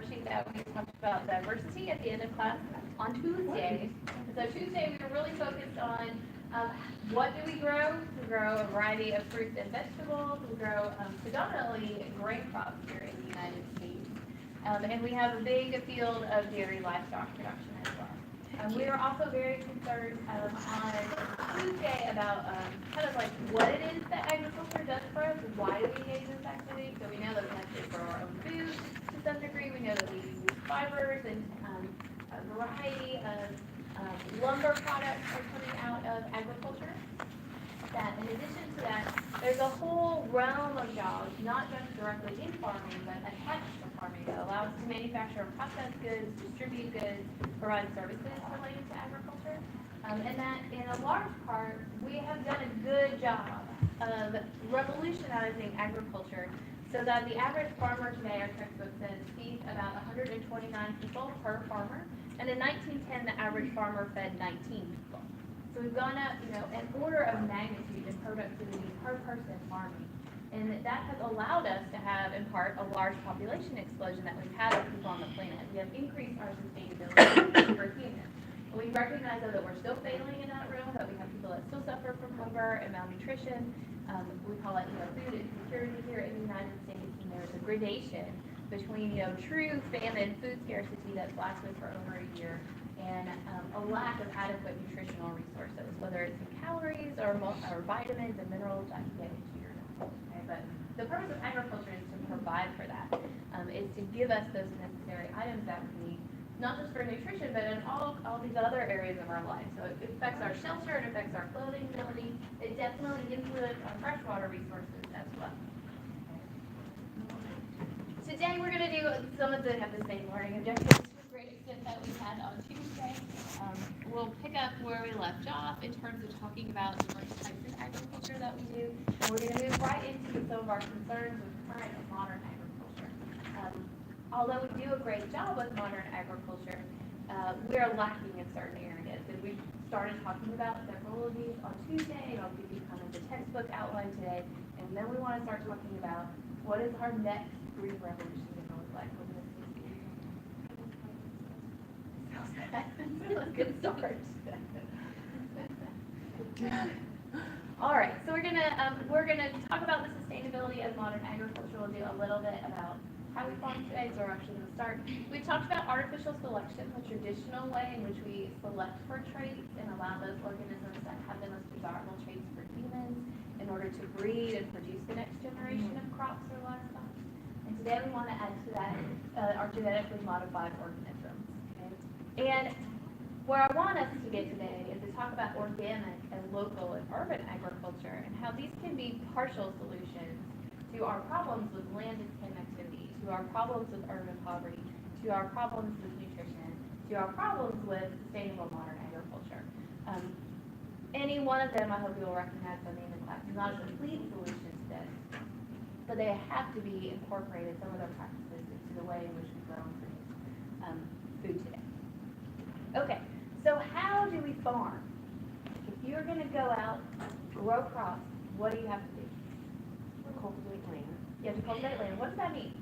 worksheet that we talked about diversity at the end of class on Tuesday. So Tuesday, we were really focused on what do we grow? We grow a variety of fruits and vegetables. We grow predominantly grain crops here in the United States. And we have a big field of dairy livestock production as well. We were also very concerned on Tuesday about kind of like what it is that agriculture does for us, why we engage in this activity. So we know that we have to grow our own food to some degree. We know that we use fibers and a variety of lumber products are coming out of agriculture. That in addition to that, there's a whole realm of jobs, not just directly in farming, but attached to farming that allow us to manufacture and process goods, distribute goods, provide services related to agriculture. And that in a large part, we have done a good job of revolutionizing agriculture so that the average farmer today, our textbook says, feeds about 129 people per farmer. And in 1910, the average farmer fed 19 people. So we've gone up, an order of magnitude in productivity per person farming. And that has allowed us to have, in part, a large population explosion that we've had of people on the planet. We have increased our sustainability for humans. We recognize, though, that we're still failing in that realm, that we have people that still suffer from hunger and malnutrition. We call it, food insecurity here in the United States, and there's a gradation between, true famine, food scarcity that's lasted for over a year, and a lack of adequate nutritional resources, whether it's in calories or vitamins and minerals that can get into your diet. Okay? But the purpose of agriculture is to provide for that, is to give us those necessary items that we need, not just for nutrition, but in all these other areas of our life. So it affects our shelter, it affects our clothing ability, it definitely influences our freshwater resources as well. Today we're going to do some of have the same learning objectives to a great extent that we had on Tuesday. We'll pick up where we left off in terms of talking about different types of agriculture that we do. And we're going to move right into some of our concerns with current and modern agriculture. Although we do a great job with modern agriculture, we are lacking in certain areas. And we started talking about several of these on Tuesday, and I'll give you kind of the textbook outline today. And then we want to start talking about what is our next green revolution going to look like. That's a good start. All right, so we're gonna talk about the sustainability of modern agriculture. We'll do a little bit about how we farm today. So we're actually going to start. We talked about artificial selection, the traditional way in which we select for traits and allow those organisms that have the most desirable traits for humans in order to breed and produce the next generation of crops or livestock. And today we want to add to that our genetically modified organisms. Okay? And where I want us to get today is to talk about organic and local and urban agriculture and how these can be partial solutions to our problems with land disconnectivity, to our problems with urban poverty, to our problems with nutrition, to our problems with sustainable modern agriculture. Any one of them, I hope you'll recognize by the end of class, is not a complete solution to this, but they have to be incorporated, some of their practices, into the way in which we grow and produce food today. Okay, so how do we farm? If you're going to go out, grow crops, what do you have to do? Cultivate land. You have to cultivate land. What does that mean?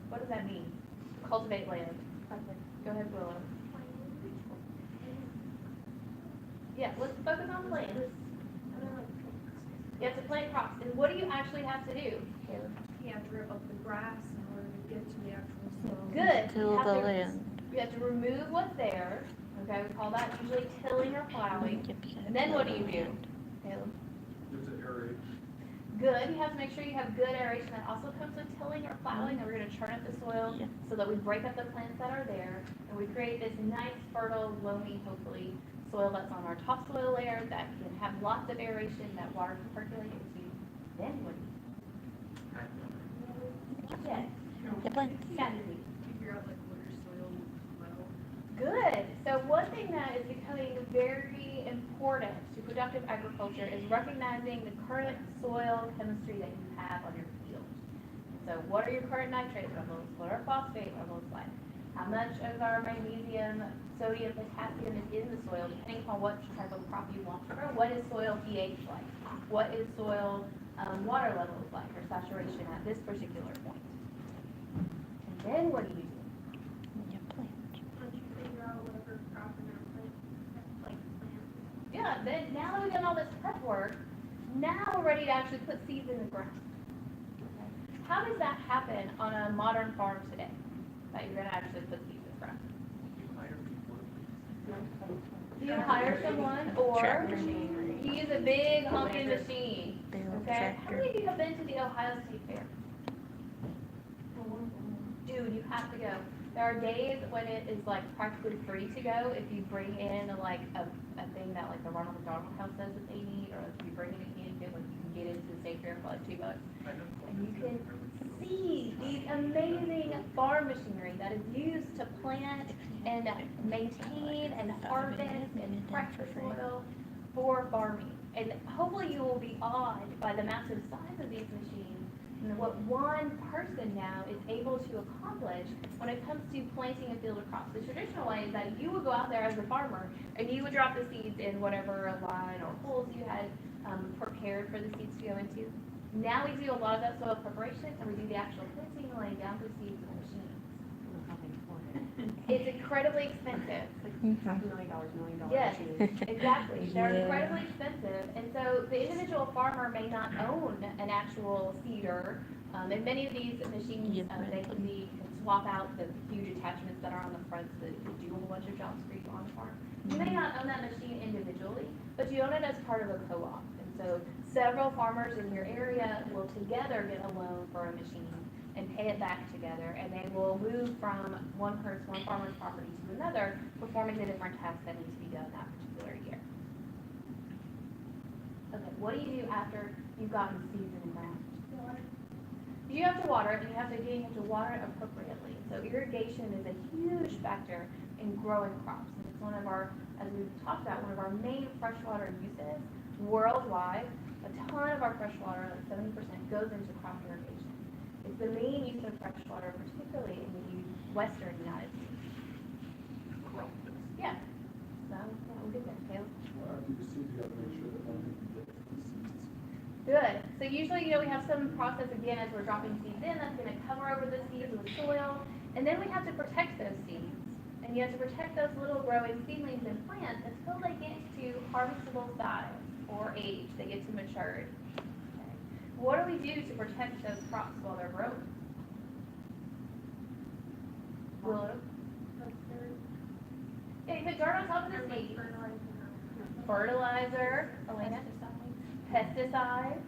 What does that mean? Cultivate land. Go ahead, Willow. Yeah, let's focus on plants. You have to plant crops. And what do you actually have to do? You have to rip up the grass in order to get to the actual soil. Good. Till the land. You have to remove what's there. Okay, we call that usually tilling or plowing. And then what do you do? Caleb? You have to aerate. Good. You have to make sure you have good aeration. That also comes with tilling or plowing. And we're going to churn up the soil so that we break up the plants that are there. And we create this nice, fertile, loamy, hopefully, soil that's on our topsoil layer that can have lots of aeration that water can percolate into. Then what do you do? Yes. The plant. Strategy. Figure out like what your soil well. Good. So one thing that is becoming very important to productive agriculture is recognizing the current soil chemistry that you have on your field. So what are your current nitrate levels? What are phosphate levels like? How much of our magnesium, sodium, potassium is in the soil, depending upon what type of crop you want to grow? What is soil pH like? What is soil water levels like, or saturation at this particular point? And Then what do you do? You plant. Once you figure out whatever crop and output, like plant. Yeah, then now that we've done all this prep work, now we're ready to actually put seeds in the ground. Okay. How does that happen on a modern farm today? That you're gonna actually put seeds in the ground? Do you hire someone or Tractor. you use a big honking machine? Big old Okay, how tractor. many of you have been to the Ohio State Fair? Dude, you have to go. There are days when it is like practically free to go if you bring in like a thing that like the Ronald McDonald House says that they need, or if you bring in a candy kit, like you can get into the state fair for like $2. And you can see these amazing farm machinery that is used to plant and maintain and harvest and prep the soil for farming. And hopefully you will be awed by the massive size of these machines and what one person now is able to accomplish when it comes to planting a field of crops. The traditional way is that you would go out there as a farmer and you would drop the seeds in whatever line or holes you had prepared for the seeds to go into. Now we do a lot of that soil preparation and we do the actual planting and laying down the seeds with machines. It's incredibly expensive. $500,000 Yes, machine. exactly. They're Yeah. incredibly expensive, and so the individual farmer may not own an actual seeder. And many of these machines, You they can be, you can swap out the huge attachments that are on the front so that you can do a whole bunch of jobs for you on the farm. You may not own that machine individually, but you own it as part of a co-op. And so several farmers in your area will together get a loan for a machine and pay it back together, and they will move from one farmer's property to another, performing the different tasks that need to be done that particular year. Okay, what do you do after you've gotten seeds in the ground? You have to water it, and you have to water it appropriately. So irrigation is a huge factor in growing crops. And it's one of our, as we've talked about, one of our main freshwater uses worldwide. A ton of our freshwater, like 70%, goes into crop irrigation. It's the main use of freshwater, particularly in the western United States. Yeah. So, yeah, we'll get there, Caleb. After you seed, you gotta make sure that one can get the seeds. Good. So usually, we have some process again as we're dropping seeds in that's gonna cover over the seeds with soil. And then we have to protect those seeds. And you have to protect those little growing seedlings and plants until they get to harvestable size or age, they get to maturity. Okay. What do we do to protect those crops while they're growing? Willow? Yeah, you put dirt on top of the seed. Fertilizer, Elena. Pesticides.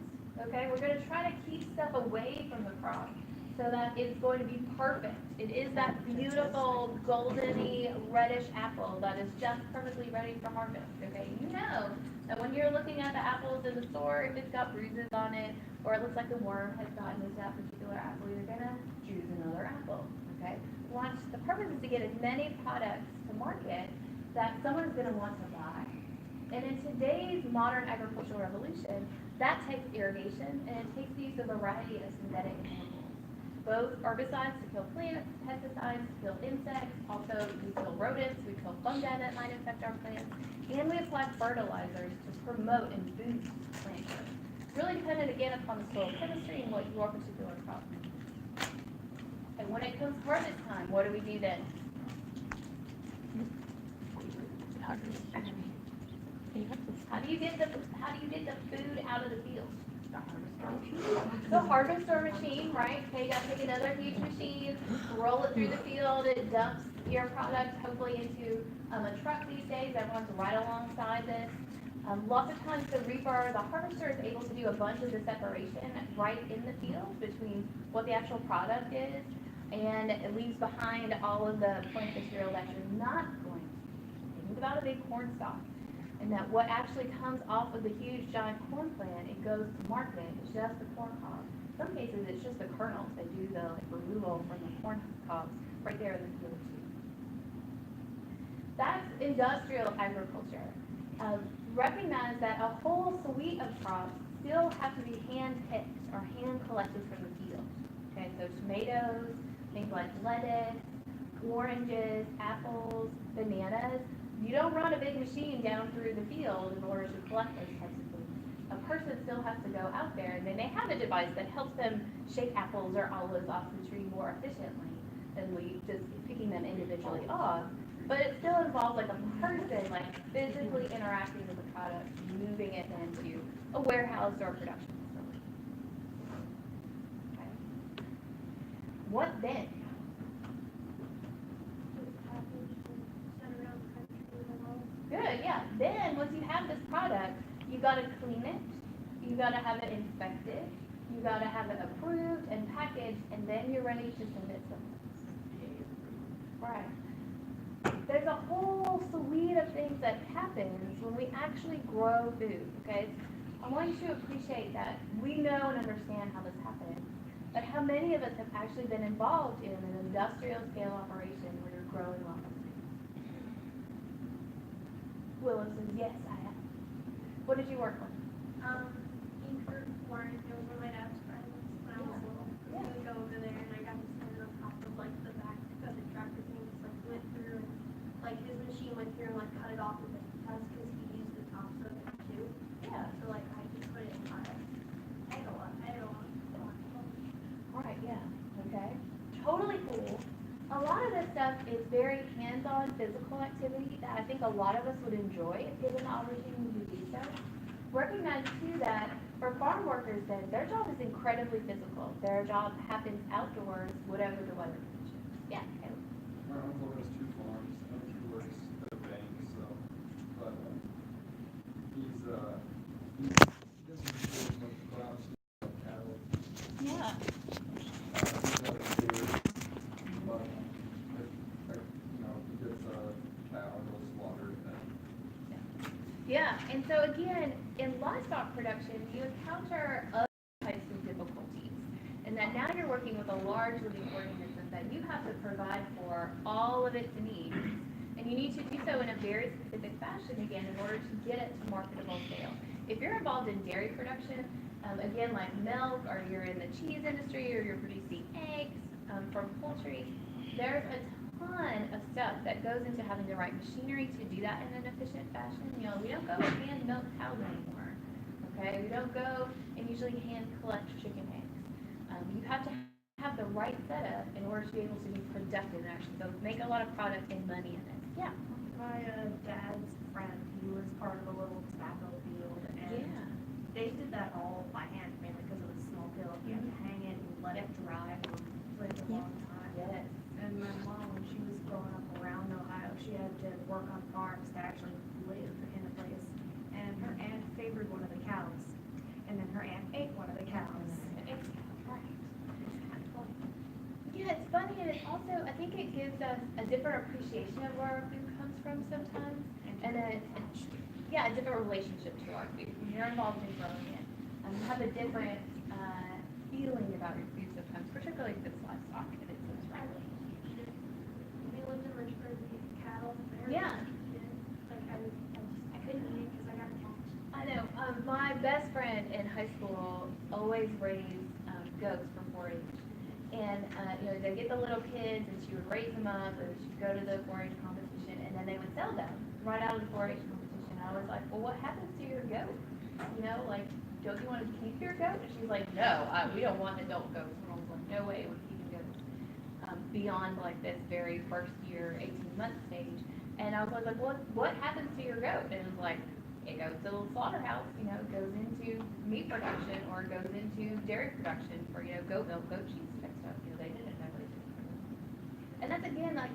Okay, we're going to try to keep stuff away from the crop so that it's going to be perfect. It is that beautiful goldeny reddish apple that is just perfectly ready for harvest. Okay, you know that when you're looking at the apples in the store, if it's got bruises on it or it looks like the worm has gotten into that particular apple, you're going to choose another apple. Okay, the purpose is to get as many products to market that someone's going to want to buy. And in today's modern agricultural revolution, that takes irrigation and it takes the use of a variety of synthetic chemicals. Both herbicides to kill plants, pesticides to kill insects, also we kill rodents, we kill fungi that might infect our plants, and we apply fertilizers to promote and boost plant growth. It's really dependent again upon the soil chemistry and what your particular crop needs. And when it comes harvest time, what do we do then? How do you get the food out of the field? The harvester machine, right? Okay, you gotta take another huge machine, roll it through the field, it dumps your product hopefully into a truck these days. Everyone's right alongside this. Lots of times the harvester is able to do a bunch of the separation right in the field between what the actual product is, and it leaves behind all of the plant material that you're not going to. Think about a big corn stalk. And that what actually comes off of the huge giant corn plant, it goes to market, it's just the corn cob. In some cases, it's just the kernels. They do the removal from the corn cobs right there in the field too. That's industrial agriculture. Recognize that a whole suite of crops still have to be hand-picked or hand-collected from the field. Okay, so tomatoes, things like lettuce, oranges, apples, bananas. You don't run a big machine down through the field in order to collect those types of things. A person still has to go out there, and they may have a device that helps them shake apples or olives off the tree more efficiently. just picking them individually off, but it still involves like a person, like physically interacting with the product, moving it into a warehouse or a production facility. Okay. What then? Just packaged and sent around the country and all. Good, yeah. Then, once you have this product, you gotta clean it, you gotta have it inspected, you gotta have it approved and packaged, and then you're ready to send it somewhere. Right. There's a whole suite of things that happens when we actually grow food, okay? I want you to appreciate that we know and understand how this happens, but how many of us have actually been involved in an industrial scale operation where you're growing lots of food? Willow says, yes, I have. What did you work on? Inkert Warren, it was one of my dad's friends when I was little. Yeah. We would go over there and I got to stand on top of like the back of the tractor thing, just like went through, like his machine went through and like cut it off with a test because he used the tops of it too. Yeah. So like I just put it in my, I had a lot. Right, yeah, okay. Totally cool. A lot of this stuff is very hands-on physical activity that I think a lot of us would enjoy if given the opportunity to do so. Recognize too that for farm workers then, their job is incredibly physical. Their job happens outdoors, whatever the weather conditions. Yeah, okay. My uncle has two farms, he works at a bank, so, but, he doesn't do as much crops, cattle. Yeah. He's got a deer, but, you know, he gets a cow, he'll slaughter it, and Yeah, and so again, in livestock production, you encounter other types of difficulties. And that now you're working with a large living organism that you have to provide for all of its needs. And you need to do so in a very specific fashion again in order to get it to marketable scale. If you're involved in dairy production, again, like milk, or you're in the cheese industry, or you're producing eggs from poultry, there's a ton of stuff that goes into having the right machinery to do that in an efficient fashion. You know, we don't go hand milk cows anymore, okay? We don't go and usually hand collect chicken eggs. You have to have the right setup in order to be able to be productive and actually go make a lot of product and money in it. Yeah. My dad's friend, he was part of a little tobacco field, and Yeah. they did that all by hand, mainly because it was small hill. You had to hang it and let it dry for a long time. Yes. And my mom, when she was growing up around Ohio, she had to work on farms to actually live in a place. And her aunt favored one of the cows, and then her aunt ate one of the cows. Yeah, it's funny, and it's also, I think it gives us a different appreciation of where our food comes from sometimes, and a different relationship to our food. When you're involved in growing it, you have a different feeling about your food sometimes, particularly if it's livestock and it's right. We lived in Lynchburg, we had cattle there. Yeah. Like I couldn't eat it because I got attached. I know. My best friend in high school always raised goats for 4-H. And, you know, they'd get the little kids and she would raise them up and she'd go to the 4-H competition and then they would sell them right out of the 4-H competition. I was like, well, what happens to your goat? You know, like, don't you want to keep your goat? And she's like, no, we don't want adult goats. And I was like, no way we're keeping goats beyond like this very first year, 18-month stage. And I was like, what happens to your goat? And it was like, it goes to the slaughterhouse, you know, it goes into meat production or it goes into dairy production for, you know, goat milk, goat cheese type stuff. You know, they didn't know what it did. And that's again, like,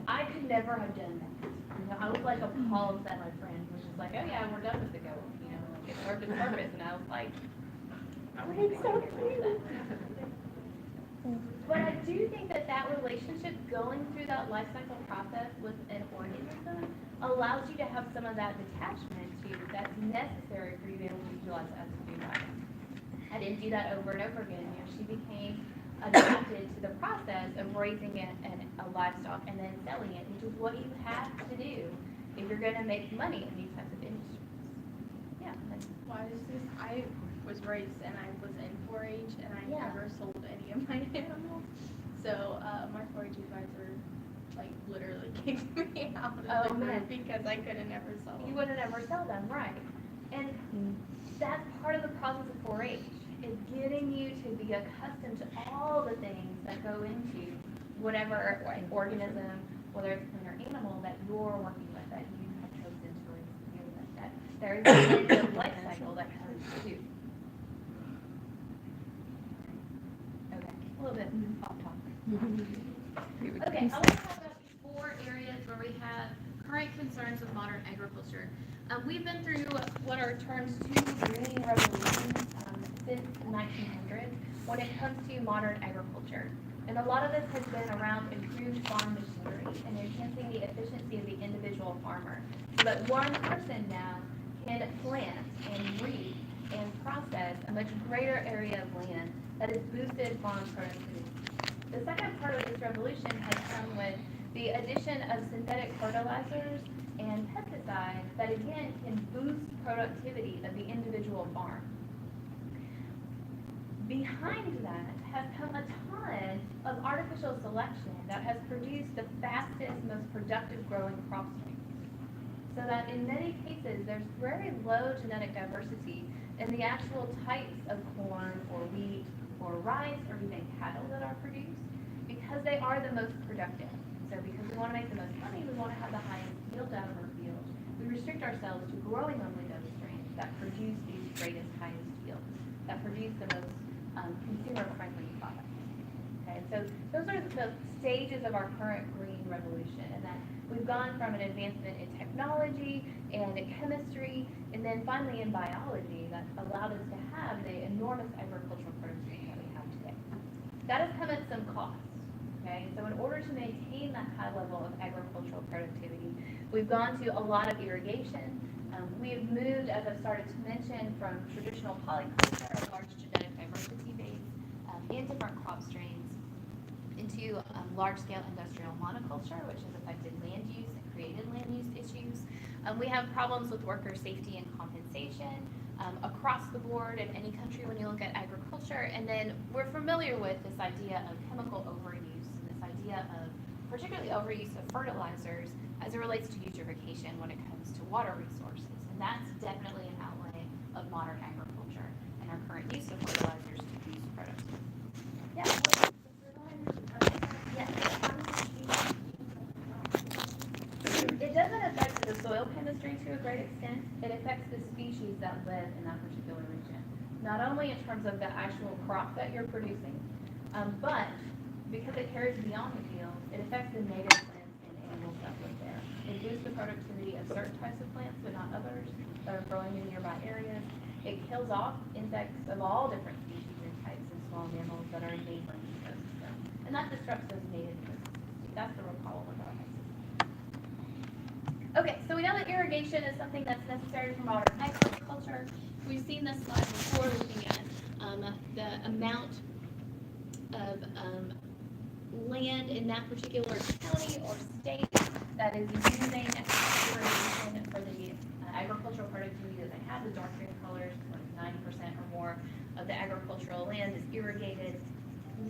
I could never have done that. You know, I was like appalled that my friend was just like, oh yeah, we're done with the goat. You know, like it served its purpose. And I was like, I wouldn't be so clear. But I do think that that relationship going through that life cycle process with an organism allows you to have some of that detachment too that's necessary for you to be able to utilize that as a food item. I didn't do that over and over again. You know, she became adapted to the process of raising it and a livestock and then selling it, which is what you have to do if you're going to make money in these types of industries. Yeah. Why is this? I was raised and I was in 4-H and I Yeah. never sold any of my animals. So my 4-H advisor like literally kicked me out of Oh, the group man. because I couldn't ever sell You them. wouldn't ever sell them, right? And that's part of the process of 4-H, is getting you to be accustomed to all the things that go into whatever organism, whether it's plant or animal, that you're working with, that you have chosen to deal with, that there is an end of life cycle that comes too. Okay, a little bit off topic. Okay, I want to talk about these 4 areas where we have current concerns with modern agriculture. We've been through what are termed 2 green revolutions since the 1900s when it comes to modern agriculture. And a lot of this has been around improved farm machinery and enhancing the efficiency of the individual farmer, so that one person now can plant and reap and process a much greater area of land that has boosted farm productivity. The second part of this revolution has come with the addition of synthetic fertilizers and pesticides that again can boost productivity of the individual farm. Behind that has come a ton of artificial selection that has produced the fastest, most productive growing crop strains. So that in many cases, there's very low genetic diversity in the actual types of corn or wheat or rice or even cattle that are produced, because they are the most productive. So because we want to make the most money, we want to have the highest yield out of our field. We restrict ourselves to growing only those strains that produce these greatest, highest yields, that produce the most consumer-friendly products. Okay, so those are the stages of our current green revolution, and that we've gone from an advancement in technology and in chemistry, and then finally in biology that allowed us to have the enormous agricultural productivity that we have today. That has come at some cost. Okay, so in order to maintain that high level of agricultural productivity, we've gone to a lot of irrigation. We have moved, as I've started to mention, from traditional polyculture, a large genetic diversity base, in different crop strains, into large-scale industrial monoculture, which has affected land use and created land use issues. We have problems with worker safety and compensation across the board in any country when you look at agriculture. And then we're familiar with this idea of chemical overuse, and this idea of particularly overuse of fertilizers as it relates to eutrophication when it comes to water resources. And that's definitely an outlay of modern agriculture and our current use of fertilizers to boost productivity. Yeah. Yes. It doesn't affect the soil chemistry to a great extent. It affects the species that live in that particular region. Not only in terms of the actual crop that you're producing, but because it carries beyond the field, it affects the native plants and animals that live there. It boosts the productivity of certain types of plants, but not others that are growing in nearby areas. It kills off insects of all different species and types and small mammals that are in neighboring ecosystems. And that disrupts those native ecosystems. That's the real problem with our system. Okay, so we know that irrigation is something that's necessary for modern agriculture. We've seen this slide before, looking at the amount of land in that particular county or state that is using irrigation for the agricultural productivity that they have. The dark green colors, like 90% or more of the agricultural land is irrigated.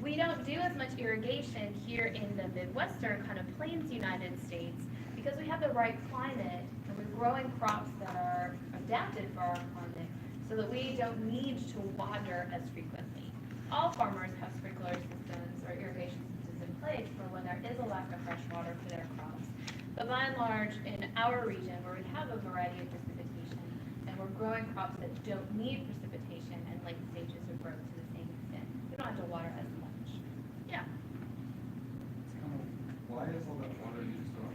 We don't do as much irrigation here in the Midwestern kind of plains United States because we have the right climate and we're growing crops that are adapted for our climate so that we don't need to water as frequently. All farmers have sprinkler systems or irrigation systems in place for when there is a lack of fresh water for their crops. But by and large, in our region where we have a variety of precipitation and we're growing crops that don't need precipitation and late stages of growth to the same extent, we don't have to water as much. Yeah. It's kind of, why is all that water used on,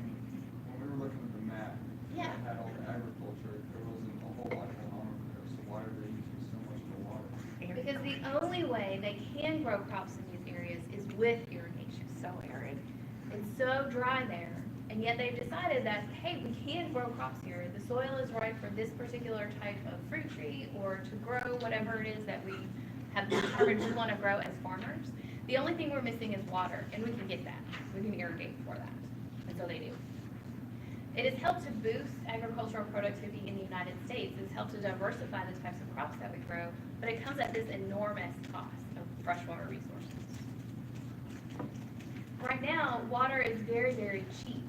when we were looking at the map, Yeah. that had all the agriculture, there wasn't a whole lot going on over there, so why are they using so much of the water? Because the only way they can grow crops in these areas is with irrigation. So arid. It's so dry there, and yet they've decided that, hey, we can grow crops here. The soil is right for this particular type of fruit tree or to grow whatever it is that we have determined we want to grow as farmers. The only thing we're missing is water, and we can get that. We can irrigate for that, and so they do. It has helped to boost agricultural productivity in the United States. It's helped to diversify the types of crops that we grow, but it comes at this enormous cost of freshwater resources. Right now, water is very, very cheap.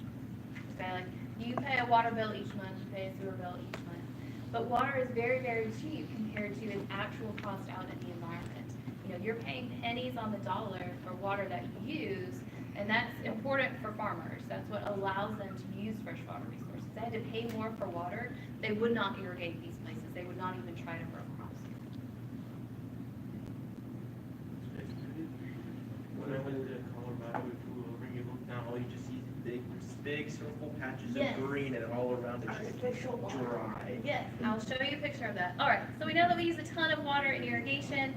Okay, like you pay a water bill each month, you pay a sewer bill each month, but water is very, very cheap compared to its actual cost out in the environment. You know, you're paying pennies on the dollar for water that you use And that's important for farmers. That's what allows them to use freshwater resources. They had to pay more for water. They would not irrigate these places. They would not even try to grow crops. When I went to Colorado, we flew over and you look down, all you just see is big circle patches Yes. of green and all around it's just dry. Yes, I'll show you a picture of that. All right, so we know that we use a ton of water in irrigation.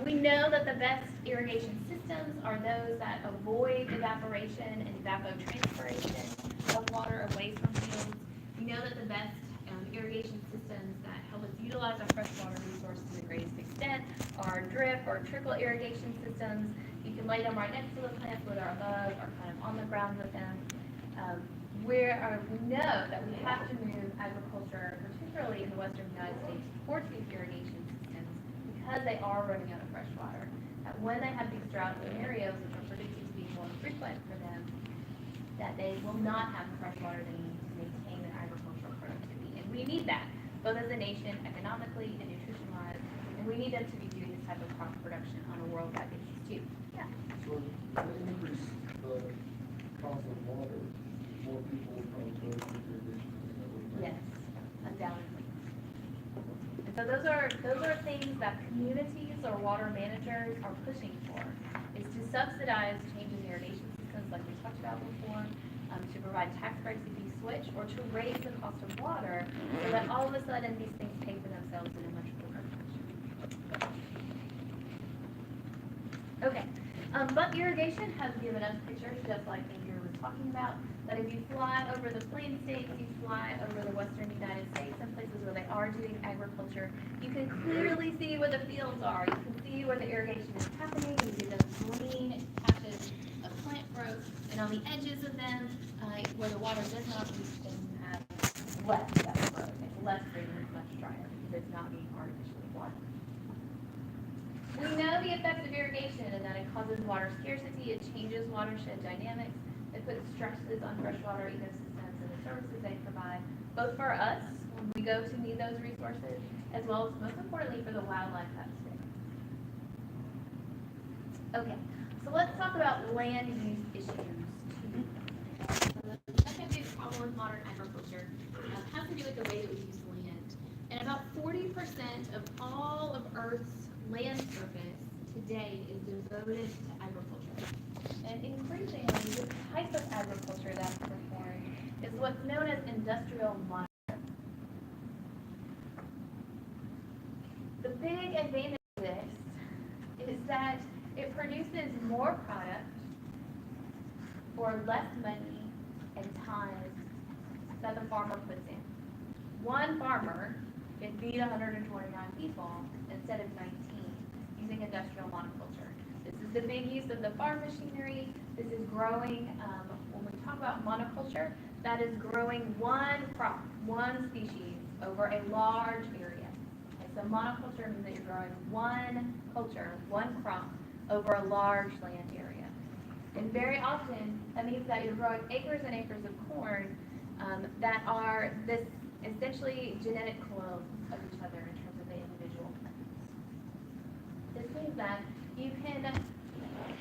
We know that the best irrigation systems are those that avoid evaporation and evapotranspiration of water away from fields. We know that the best irrigation systems that help us utilize our freshwater resources to the greatest extent are drip or trickle irrigation systems. You can lay them right next to the plants, whether above or kind of on the ground with them. We know that we have to move agriculture, particularly in the western United States, towards these irrigation systems because they are running out of fresh water. That when they have these drought scenarios, which are predicted to be more frequent for them, that they will not have the fresh water they need to maintain their agricultural productivity. And we need that, both as a nation, economically and nutrition-wise, and we need them to be doing this type of crop production on a worldwide basis too. Yeah. So to increase the cost of water, more people will probably go to irrigation. Yes, undoubtedly. And so those are things that communities or water managers are pushing for, is to subsidize changes in irrigation systems like we talked about before, to provide tax breaks if you switch, or to raise the cost of water so that all of a sudden these things pay for themselves in a much quicker fashion. Okay, but irrigation has given us pictures, just like Andrew was talking about, that if you fly over the plain states, you fly over the western United States, and places where they are doing agriculture, you can clearly see where the fields are. You can see where the irrigation is happening. You see those green patches of plant growth, and on the edges of them, where the water does not reach, then you have less of that growth. It's less green, it's much drier because it's not being artificially watered. We know the effects of irrigation and that it causes water scarcity, it changes watershed dynamics, it puts stresses on freshwater ecosystems and the services they provide, both for us when we go to need those resources, as well as most importantly for the wildlife upstate. Okay, so let's talk about land use issues. So the second big problem with modern agriculture has to do with the way that we use land. And about 40% of all of Earth's land surface today is devoted to agriculture. And increasingly, the type of agriculture that's performed is what's known as industrial monitoring. The big advantage of this is that it produces more product for less money and time that the farmer puts in. One farmer can feed 129 people instead of 19 using industrial monoculture. This is the big use of the farm machinery. This is growing, when we talk about monoculture, that is growing one crop, one species over a large area. Okay, so monoculture means that you're growing one culture, one crop over a large land area. And very often, that means that you're growing acres and acres of corn that are this essentially genetic clones of each other in terms of the individual plants. This means that you can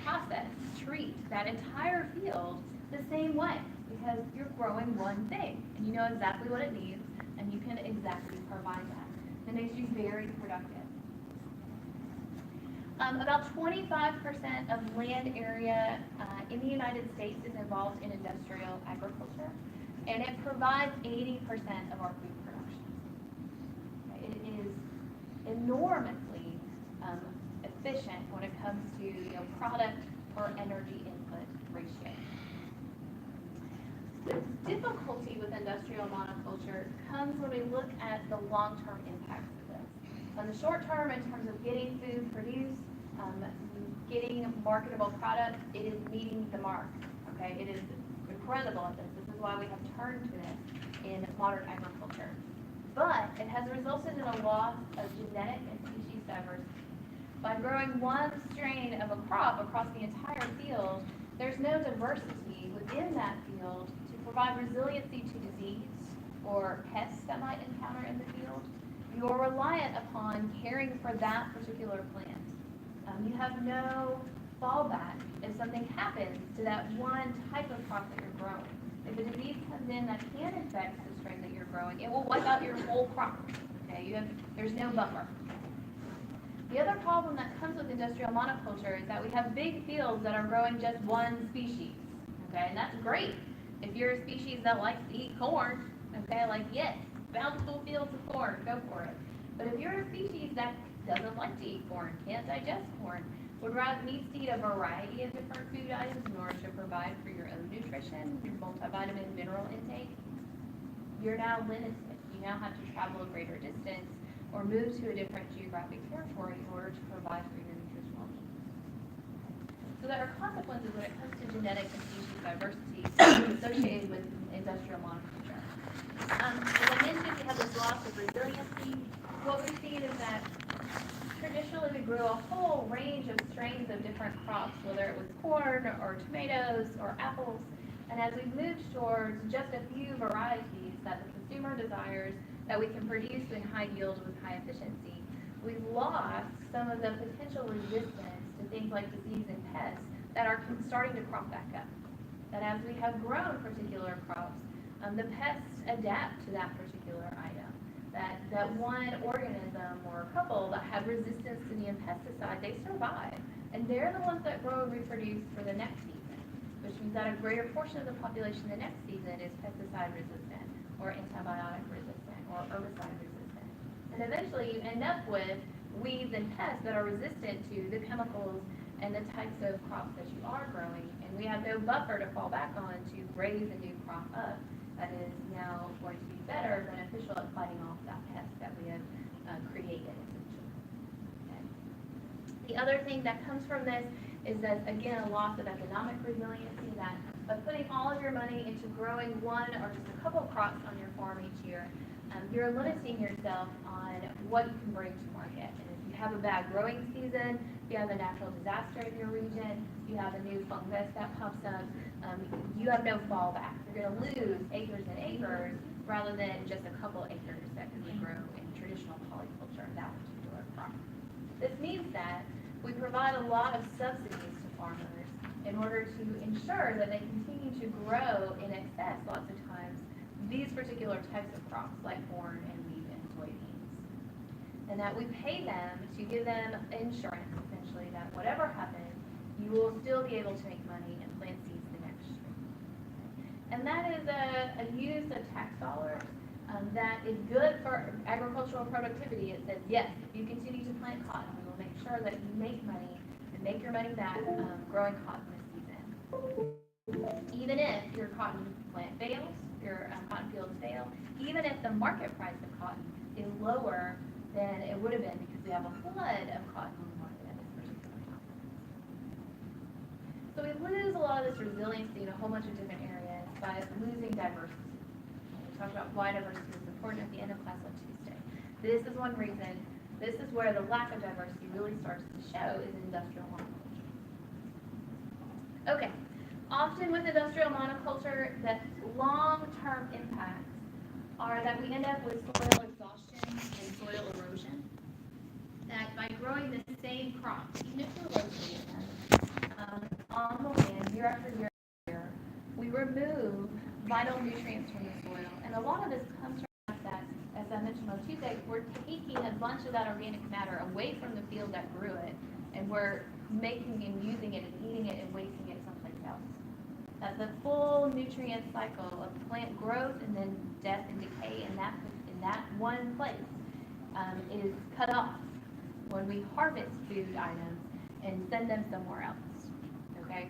process, treat that entire field the same way because you're growing one thing and you know exactly what it needs and you can exactly provide that. It makes you very productive. About 25% of land area in the United States is involved in industrial agriculture, and it provides 80% of our food production. It is enormously efficient when it comes to product per energy input ratio. The difficulty with industrial monoculture comes when we look at the long-term impacts of this. On the short term, in terms of getting food produced, getting marketable products, it is meeting the mark. Okay, it is incredible at this. This is why we have turned to this in modern agriculture. But it has resulted in a loss of genetic and species diversity. By growing one strain of a crop across the entire field, there's no diversity within that field to provide resiliency to disease or pests that might encounter in the field. You are reliant upon caring for that particular plant. You have no fallback if something happens to that one type of crop that you're growing. If a disease comes in that can infect the strain that you're growing, it will wipe out your whole crop. Okay, there's no buffer. The other problem that comes with industrial monoculture is that we have big fields that are growing just one species. Okay, and that's great if you're a species that likes to eat corn. Okay, like yes, bountiful fields of corn, go for it. But if you're a species that doesn't like to eat corn, can't digest corn, would rather needs to eat a variety of different food items in order to provide for your own nutrition, your multivitamin mineral intake, you're now limited. You now have to travel a greater distance or move to a different geographic territory in order to provide for your nutritional needs. So there are consequences when it comes to genetic and species diversity associated with industrial monoculture. As I mentioned, we have this loss of resiliency. What we've seen is that traditionally we grew a whole range of strains of different crops, whether it was corn or tomatoes or apples. And as we moved towards just a few varieties that the consumer desires that we can produce in high yield with high efficiency, we've lost some of the potential resistance to things like disease and pests that are starting to crop back up. That as we have grown particular crops, the pests adapt to that particular item. That one organism or a couple that have resistance to the pesticide, they survive. And they're the ones that grow and reproduce for the next season, which means that a greater portion of the population the next season is pesticide resistant or antibiotic resistant or herbicide resistant. And eventually you end up with weeds and pests that are resistant to the chemicals and the types of crops that you are growing. And we have no buffer to fall back on to raise a new crop up that is now going to be better, beneficial at fighting off that pest that we have created, essentially. Okay. The other thing that comes from this is that, again, a loss of economic resiliency, that by putting all of your money into growing one or just a couple crops on your farm each year, you're limiting yourself on what you can bring to market. And if you have a bad growing season, if you have a natural disaster in your region, you have a new fungus that pops up, you have no fallback. You're going to lose acres and acres rather than just a couple acres that can be grown in traditional polyculture of that particular crop. This means that we provide a lot of subsidies to farmers in order to ensure that they continue to grow in excess, lots of times, these particular types of crops like corn and wheat and soybeans. And that we pay them to give them insurance, essentially, that whatever happens, you will still be able to make money and plant seeds the next year. And that is a use of tax dollars that is good for agricultural productivity. It says, yes, if you continue to plant cotton, we will make sure that you make money and make your money back growing cotton this season. Even if your cotton plant fails, your cotton fields fail, even if the market price of cotton is lower than it would have been because we have a flood of cotton on the market at this particular time. So we lose a lot of this resiliency in a whole bunch of different areas by losing diversity. We talked about why diversity is important at the end of class on Tuesday. This is one reason. This is where the lack of diversity really starts to show is in industrial monoculture. Okay, often with industrial monoculture, that long-term impacts are that we end up with soil exhaustion and soil erosion. That by growing the same crops, even if we're rotating them on the land year after year after year, we remove vital nutrients from the soil. And a lot of this comes from the fact that, as I mentioned on Tuesday, we're taking a bunch of that organic matter away from the field that grew it, and we're making and using it and eating it and wasting it someplace else. That the full nutrient cycle of plant growth and then death and decay in that one place is cut off when we harvest food items and send them somewhere else. Okay,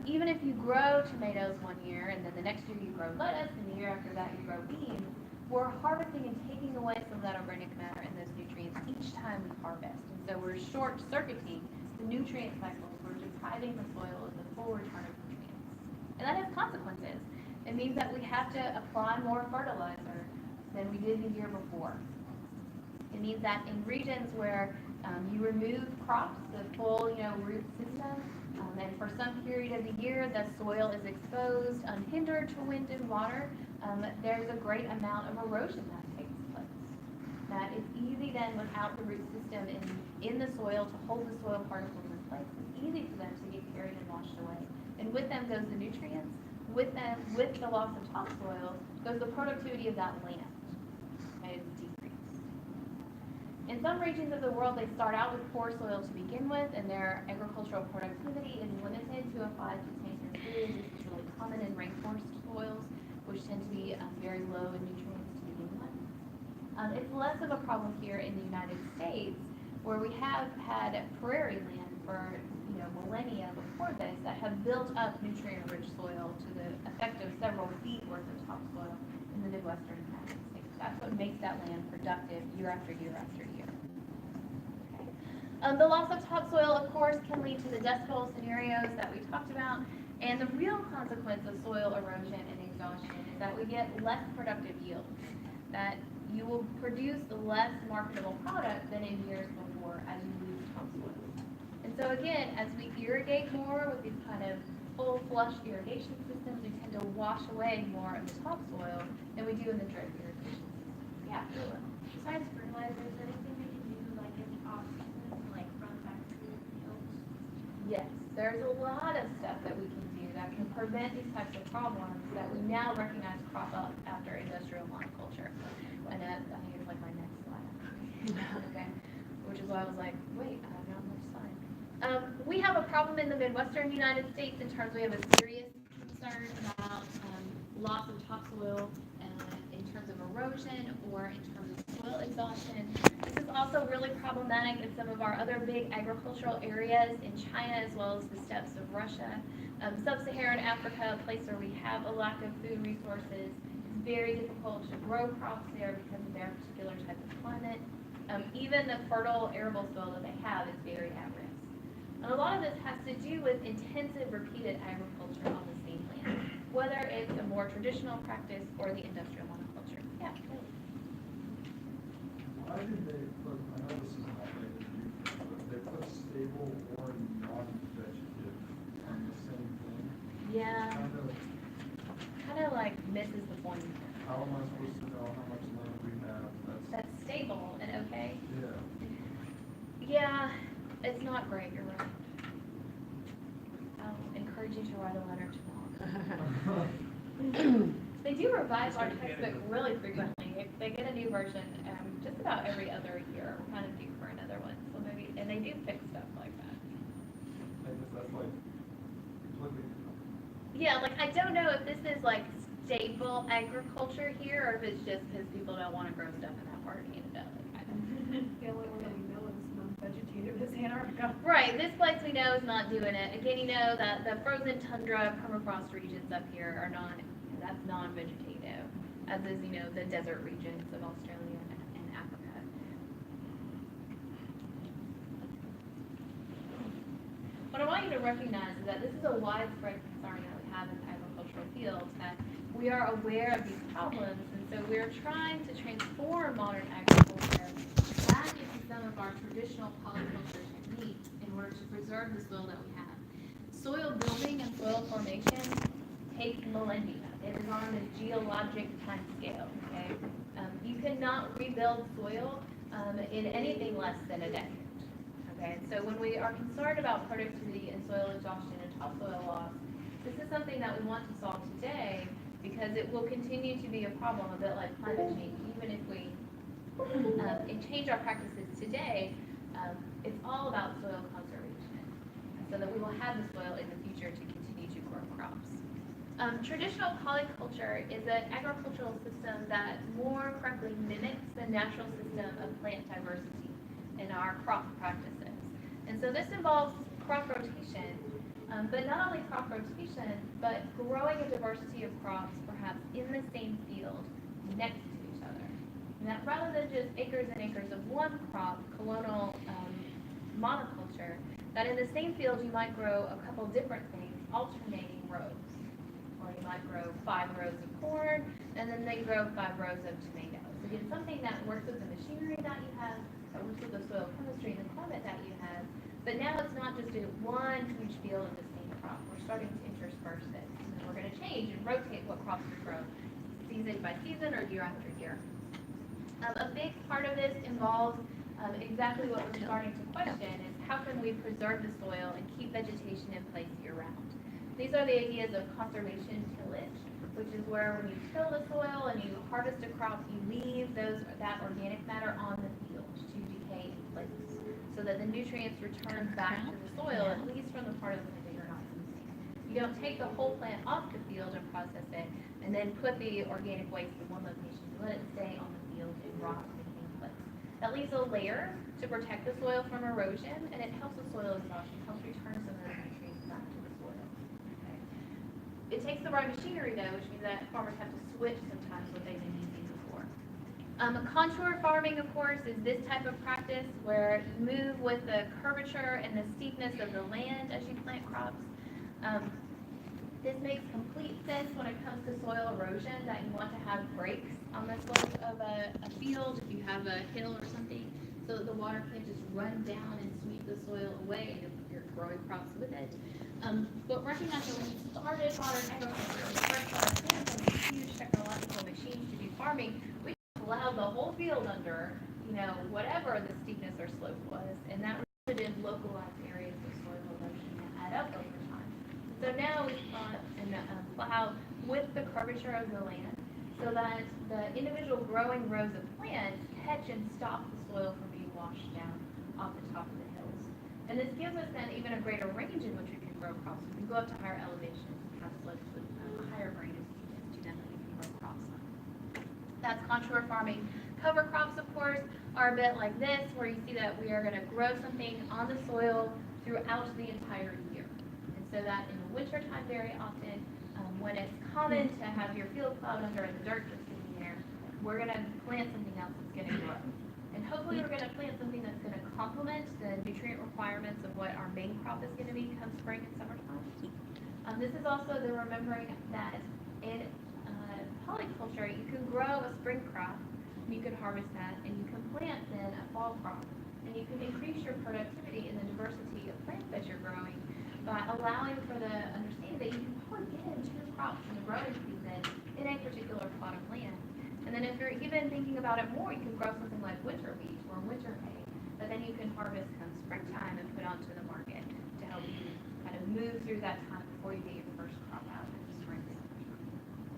even if you grow tomatoes one year and then the next year you grow lettuce and the year after that you grow beans, we're harvesting and taking away some of that organic matter and those nutrients each time we harvest. And so we're short-circuiting the nutrient cycles. We're depriving the soil of the full return of nutrients. And that has consequences. It means that we have to apply more fertilizer than we did the year before. It means that in regions where you remove crops, the full root system, and for some period of the year the soil is exposed, unhindered to wind and water, there's a great amount of erosion that takes place. That it's easy then without the root system in the soil to hold the soil particles in place. It's easy for them to get carried and washed away. And with them goes the nutrients, with the loss of topsoil, goes the productivity of that land. Okay, it's decreased. In some regions of the world, they start out with poor soil to begin with, and their agricultural productivity is limited to a 5 to 10 year period. This is really common in rainforest soils, which tend to be very low in nutrients to begin with. It's less of a problem here in the United States, where we have had prairie land for millennia before this that have built up nutrient-rich soil to the effect of several feet worth of topsoil in the Midwestern United States. That's what makes that land productive year after year after year. Okay. The loss of topsoil, of course, can lead to the Dust Bowl scenarios that we talked about, and the real consequence of soil erosion and exhaustion is that we get less productive yields, that you will produce less marketable product than in years before as you lose topsoil. And so again, as we irrigate more with these kind of full flush irrigation systems, we tend to wash away more of the topsoil than we do in the drip irrigation system. Yeah. Besides fertilizer, is there anything we can do like in the off season to like run back through the fields? Yes, there's a lot of stuff that we can do that can prevent these types of problems that we now recognize crop up after industrial monoculture. And I think it's like my next slide. Okay, which is why I was like, wait, I have not much time. We have a problem in the Midwestern United States in terms we have a serious concern about loss of topsoil in terms of erosion or in terms of soil exhaustion. This is also really problematic in some of our other big agricultural areas in China as well as the steppes of Russia. Sub-Saharan Africa, a place where we have a lack of food resources. It's very difficult to grow crops there because of their particular type of climate. Even the fertile arable soil that they have is very at risk. And a lot of this has to do with intensive repeated agriculture on the same land, whether it's a more traditional practice or the industrial monoculture. Yeah. Why did they put, I know this isn't all they do, but they put stable or non-vegetative on the same thing? Yeah, Kind kind of like misses the point. how am I supposed to know how much land we have? That's stable and okay. Yeah. Yeah, it's not great, you're right. I'll encourage you to write a letter to Mom. They do revise our textbook really frequently. They get a new version just about every other year. We're kind of due for another one. So maybe, and they do fix stuff like that. I guess that's like completely. Yeah, like I don't know if this is like stable agriculture here or if it's just because people don't want to grow stuff in that part of Canada. Like, I don't know. The only one that we know is non-vegetative is Antarctica. Right, this place we know is not doing it. Again, you know that the frozen tundra permafrost regions up here are that's non-vegetative, as is, the desert regions of Australia and Africa. What I want you to recognize is that this is a widespread concern that we have in the agricultural fields, that we are aware of these problems, and so we're trying to transform modern agriculture back into some of our traditional polyculture techniques in order to preserve the soil that we have. Soil building and soil formation takes millennia. It is on a geologic time scale, okay? You cannot rebuild soil in anything less than a decade, okay? So when we are concerned about productivity and soil exhaustion and topsoil loss, this is something that we want to solve today because it will continue to be a problem, a bit like climate change. Even if we change our practices today, it's all about soil conservation, so that we will have the soil in the future to continue to grow crops. Traditional polyculture is an agricultural system that more correctly mimics the natural system of plant diversity in our crop practices. And so this involves crop rotation, but not only crop rotation, but growing a diversity of crops perhaps in the same field next to each other. And that rather than just acres and acres of one crop, colonial monoculture, that in the same field you might grow a couple different things, alternating rows. Or you might grow 5 rows of corn, and then they grow 5 rows of tomatoes. Again, something that works with the machinery that you have, that works with the soil chemistry and the climate that you have. But now it's not just one huge field of the same crop. We're starting to intersperse this. And then we're going to change and rotate what crops we grow, season by season or year after year. A big part of this involves exactly what we're starting to question is how can we preserve the soil and keep vegetation in place year-round? These are the ideas of conservation tillage, which is where when you till the soil and you harvest a crop, you leave that organic matter on the field to decay in place, so that the nutrients return back to the soil, at least from the part of the plant that you're not using. You don't take the whole plant off the field and process it, and then put the organic waste in one location. You let it stay on the field and rot in place. That leaves a layer to protect the soil from erosion, and it helps with soil exhaustion, helps return some of those nutrients back to the soil. Okay. It takes the right machinery though, which means that farmers have to switch sometimes what they've been using before. Contour farming, of course, is this type of practice where you move with the curvature and the steepness of the land as you plant crops. This makes complete sense when it comes to soil erosion, that you want to have breaks on the slope of a field if you have a hill or something, so that the water can't just run down and sweep the soil away if you're growing crops with it. But recognize that when you started modern agriculture, when we first started planting these huge technological machines to do farming, we plowed the whole field under, whatever the steepness or slope was, and that resulted in localized areas of soil erosion that add up over time. So now we plow with the curvature of the land so that the individual growing rows of plants catch and stop the soil from being washed down off the top of the hills. And this gives us then even a greater range in which we can grow crops. We can go up to higher elevations, have slopes with a higher grade of steepness to them that we can grow crops on. That's contour farming. Cover crops, of course, are a bit like this, where you see that we are going to grow something on the soil throughout the entire year. And so that in the wintertime, very often, when it's common to have your field plowed under and the dirt just sitting there, we're going to plant something else that's going to grow. And hopefully we're going to plant something that's going to complement the nutrient requirements of what our main crop is going to be come spring and summertime. This is also the remembering that in polyculture, you can grow a spring crop, and you can harvest that, and you can plant then a fall crop. And you can increase your productivity and the diversity of plants that you're growing by allowing for the understanding that you can probably get in 2 crops in the growing season in a particular plot of land. And then if you're even thinking about it more, you can grow something like winter wheat or winter hay that then you can harvest come springtime and put onto the market to help you kind of move through that time before you get your first crop out in the spring.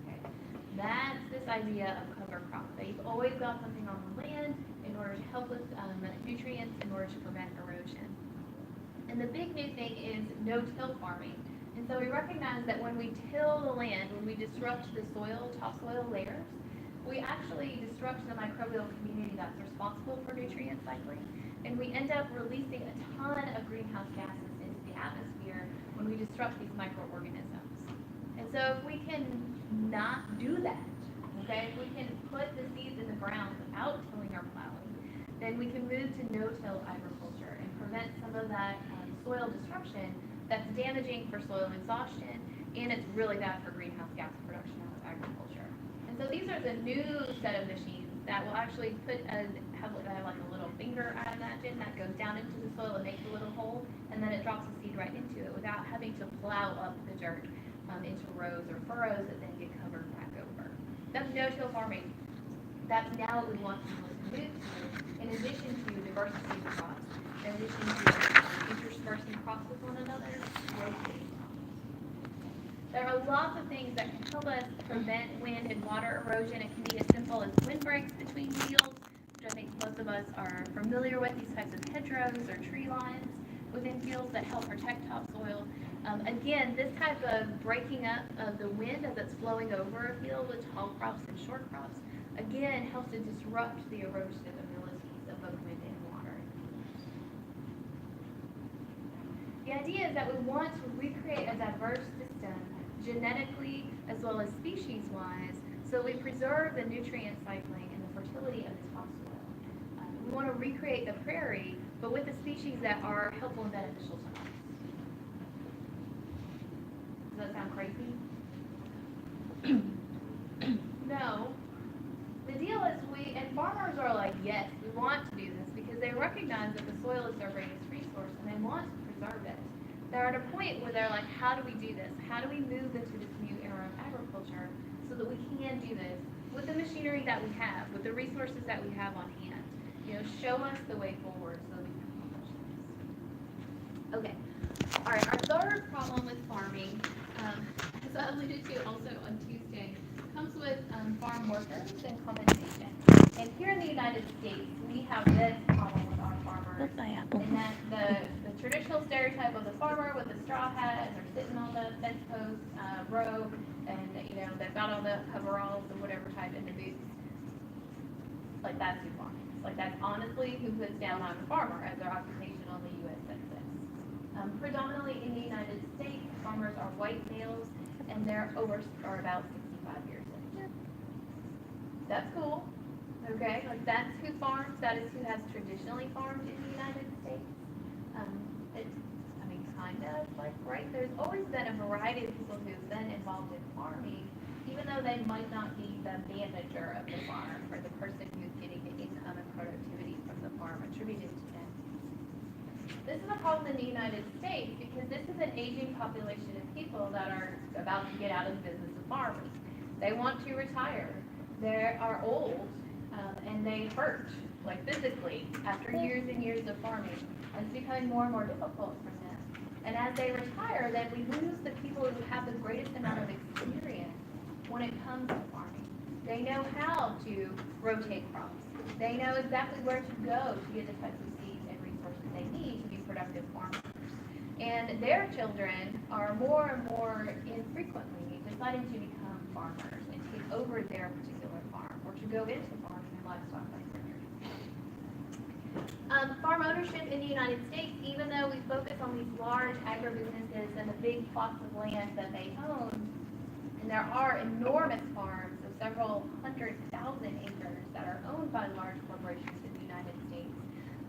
Okay. That's this idea of cover crop, that you've always got something on the land in order to help with nutrients in order to prevent erosion. And the big new thing is no-till farming. And so we recognize that when we till the land, when we disrupt the soil, topsoil layers, we actually disrupt the microbial community that's responsible for nutrient cycling. And we end up releasing a ton of greenhouse gases into the atmosphere when we disrupt these microorganisms. And so if we can not do that, okay, if we can put the seeds in the ground without tilling or plowing, then we can move to no-till agriculture and prevent some of that soil disruption that's damaging for soil exhaustion, and it's really bad for greenhouse gas production out of agriculture. And so these are the new set of machines that will actually have like a little finger, I imagine, that goes down into the soil and makes a little hole, and then it drops the seed right into it without having to plow up the dirt into rows or furrows that then get covered back over. That's no-till farming. That's now what we want to move to, in addition to diversity of crops, in addition to interspersing crops with one another, rotating crops. There are lots of things that can help us prevent wind and water erosion. It can be as simple as windbreaks between fields, which I think most of us are familiar with, these types of hedgerows or tree lines within fields that help protect topsoil. Again, this type of breaking up of the wind as it's flowing over a field with tall crops and short crops, again, helps to disrupt the erosive abilities of both wind and water. The idea is that we want to recreate a diverse system genetically as well as species-wise, so we preserve the nutrient cycling and the fertility of the topsoil. We want to recreate the prairie, but with the species that are helpful and beneficial to us. Does that sound crazy? No. The deal is and farmers are like, yes, we want to do this because they recognize that the soil is their greatest resource and they want to preserve it. They're at a point where they're like, how do we do this? How do we move into this new era of agriculture so that we can do this with the machinery that we have, with the resources that we have on hand? show us the way forward so that we can accomplish this. Okay, all right, our third problem with farming, as I alluded to also on Tuesday, comes with farm workers and compensation. And here in the United States, we have this problem with our farmers. And that the traditional stereotype of the farmer with the straw hat and they're sitting on the fence post row and they've got all the coveralls and whatever type in the boots. Like that's who farms. Like that's honestly who puts down on the farmer as their occupation on the U.S. Census. Predominantly in the United States, farmers are white males and they're about 65 years old. That's cool. Okay, like that's who farms, that is who has traditionally farmed in the United States. Kind of like, right, there's always been a variety of people who've been involved in farming, even though they might not be the manager of the farm or the person who's getting the income and productivity from the farm attributed to them. This is a problem in the United States because this is an aging population of people that are about to get out of the business of farming. They want to retire. They are old and they hurt, like physically, after years and years of farming. And it's becoming more and more difficult for them. And as they retire, then we lose the people who have the greatest amount of experience when it comes to farming. They know how to rotate crops. They know exactly where to go to get the types of seeds and resources they need to be productive farmers. And their children are more and more infrequently deciding to become farmers and take over their particular farm or to go into farming and livestock like farm ownership in the United States, even though we focus on these large agribusinesses and the big plots of land that they own, and there are enormous farms of several 100,000 acres that are owned by large corporations in the United States,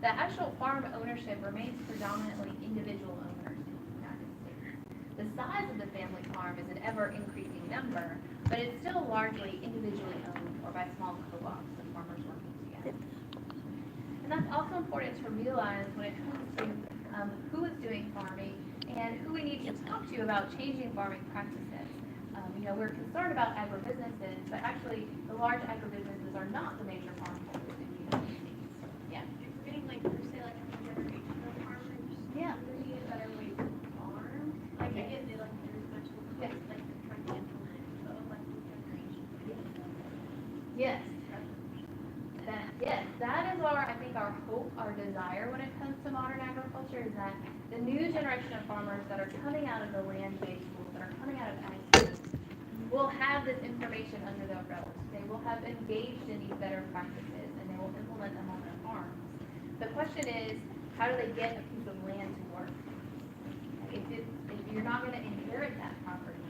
the actual farm ownership remains predominantly individual owners in the United States. The size of the family farm is an ever-increasing number, but it's still largely individually owned or by small co-ops of farmers working together. And that's also important to realize when it comes to who is doing farming and who we need to talk to about changing farming practices. We're concerned about agribusinesses, but actually the large agribusinesses are not the major farm holders in the United States. Yeah. You're forgetting per se a generational farmers. Yeah. There need a better way to farm. I get it, there's much more Yeah. they're trying to implement, but new generation. Yes. That is I think our hope, our desire when it comes to modern agriculture is that the new generation of farmers that are coming out of the land-based schools, that are coming out of ag schools, will have this information under their belt. They will have engaged in these better practices and they will implement them on their farms. The question is, how do they get a piece of land to work? If you're not going to inherit that property,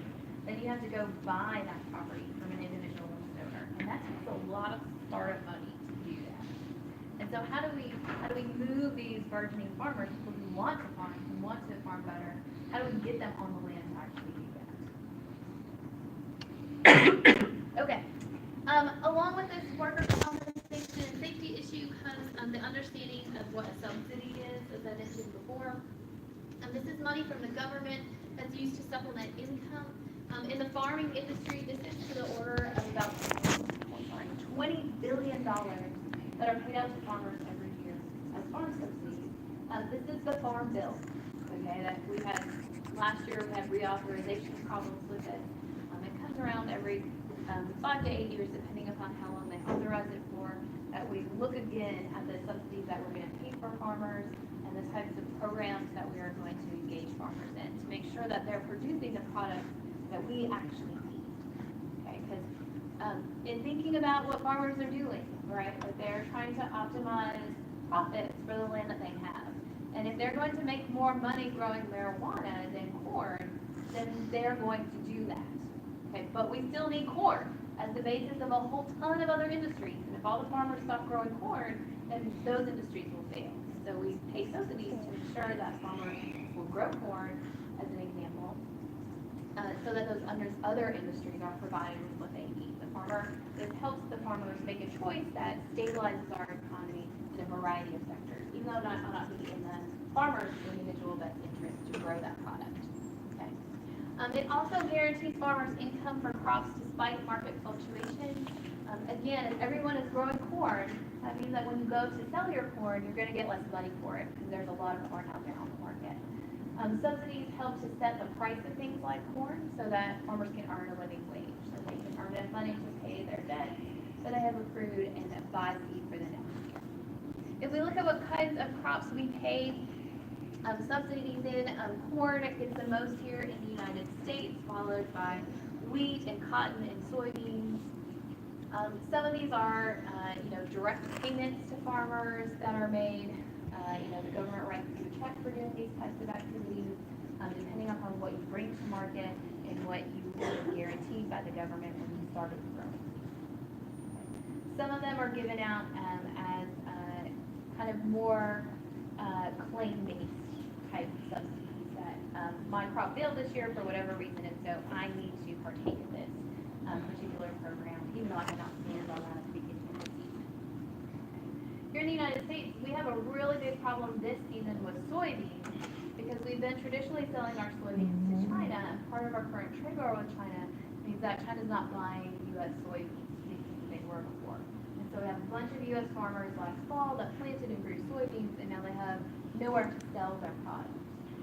then you have to go buy that property from an individual landowner. And that takes a lot of startup money to do that. And so how do we move these burgeoning farmers, people who want to farm, who want to farm better, how do we get them on the land to actually do that? Okay. Along with this worker compensation and safety issue comes the understanding of what a subsidy is, as I mentioned before. This is money from the government that's used to supplement income. In the farming industry, this is to the order of about $20 billion that are paid out to farmers every year as farm subsidies. This is the farm bill, okay, that we had last year. We had reauthorization problems with it. It comes around every 5 to 8 years, depending upon how long they authorize it for, that we look again at the subsidies that we're going to pay for farmers and the types of programs that we are going to engage farmers in to make sure that they're producing the products that we actually need. Okay, because in thinking about what farmers are doing, right, like they're trying to optimize profits for the land that they have. And if they're going to make more money growing marijuana than corn, then they're going to do that. Okay, but we still need corn as the basis of a whole ton of other industries. And if all the farmers stop growing corn, then those industries will fail. So we pay subsidies to ensure that farmers will grow corn, as an example, so that those other industries are provided with what they need. This helps the farmers make a choice that stabilizes our economy in a variety of sectors, even though it might not be in the farmer's individual best interest to grow that product. Okay. It also guarantees farmers income for crops despite market fluctuations. Again, if everyone is growing corn, that means that when you go to sell your corn, you're gonna get less money for it because there's a lot of corn out there on the market. Subsidies help to set the price of things like corn so that farmers can earn a living wage, so they can earn enough money to pay their debts that they have accrued and buy seed for the next year. If we look at what kinds of crops we pay subsidies in, corn gets the most here in the United States, followed by wheat and cotton and soybeans. Some of these are, direct payments to farmers that are made. The government writes you a check for doing these types of activities, depending upon what you bring to market and what you were guaranteed by the government when you started growing. Some of them are given out as kind of more claim-based type subsidies that my crop failed this year for whatever reason, and so I need to partake in this particular program, even though I cannot stand on that at the beginning of the season. Here in the United States, we have a really big problem this season with soybeans because we've been traditionally selling our soybeans to China, and part of our current trade war with China means that China's not buying U.S. soybeans as they were before. And so we have a bunch of U.S. farmers last fall that planted and grew soybeans, and now they have nowhere to sell their product.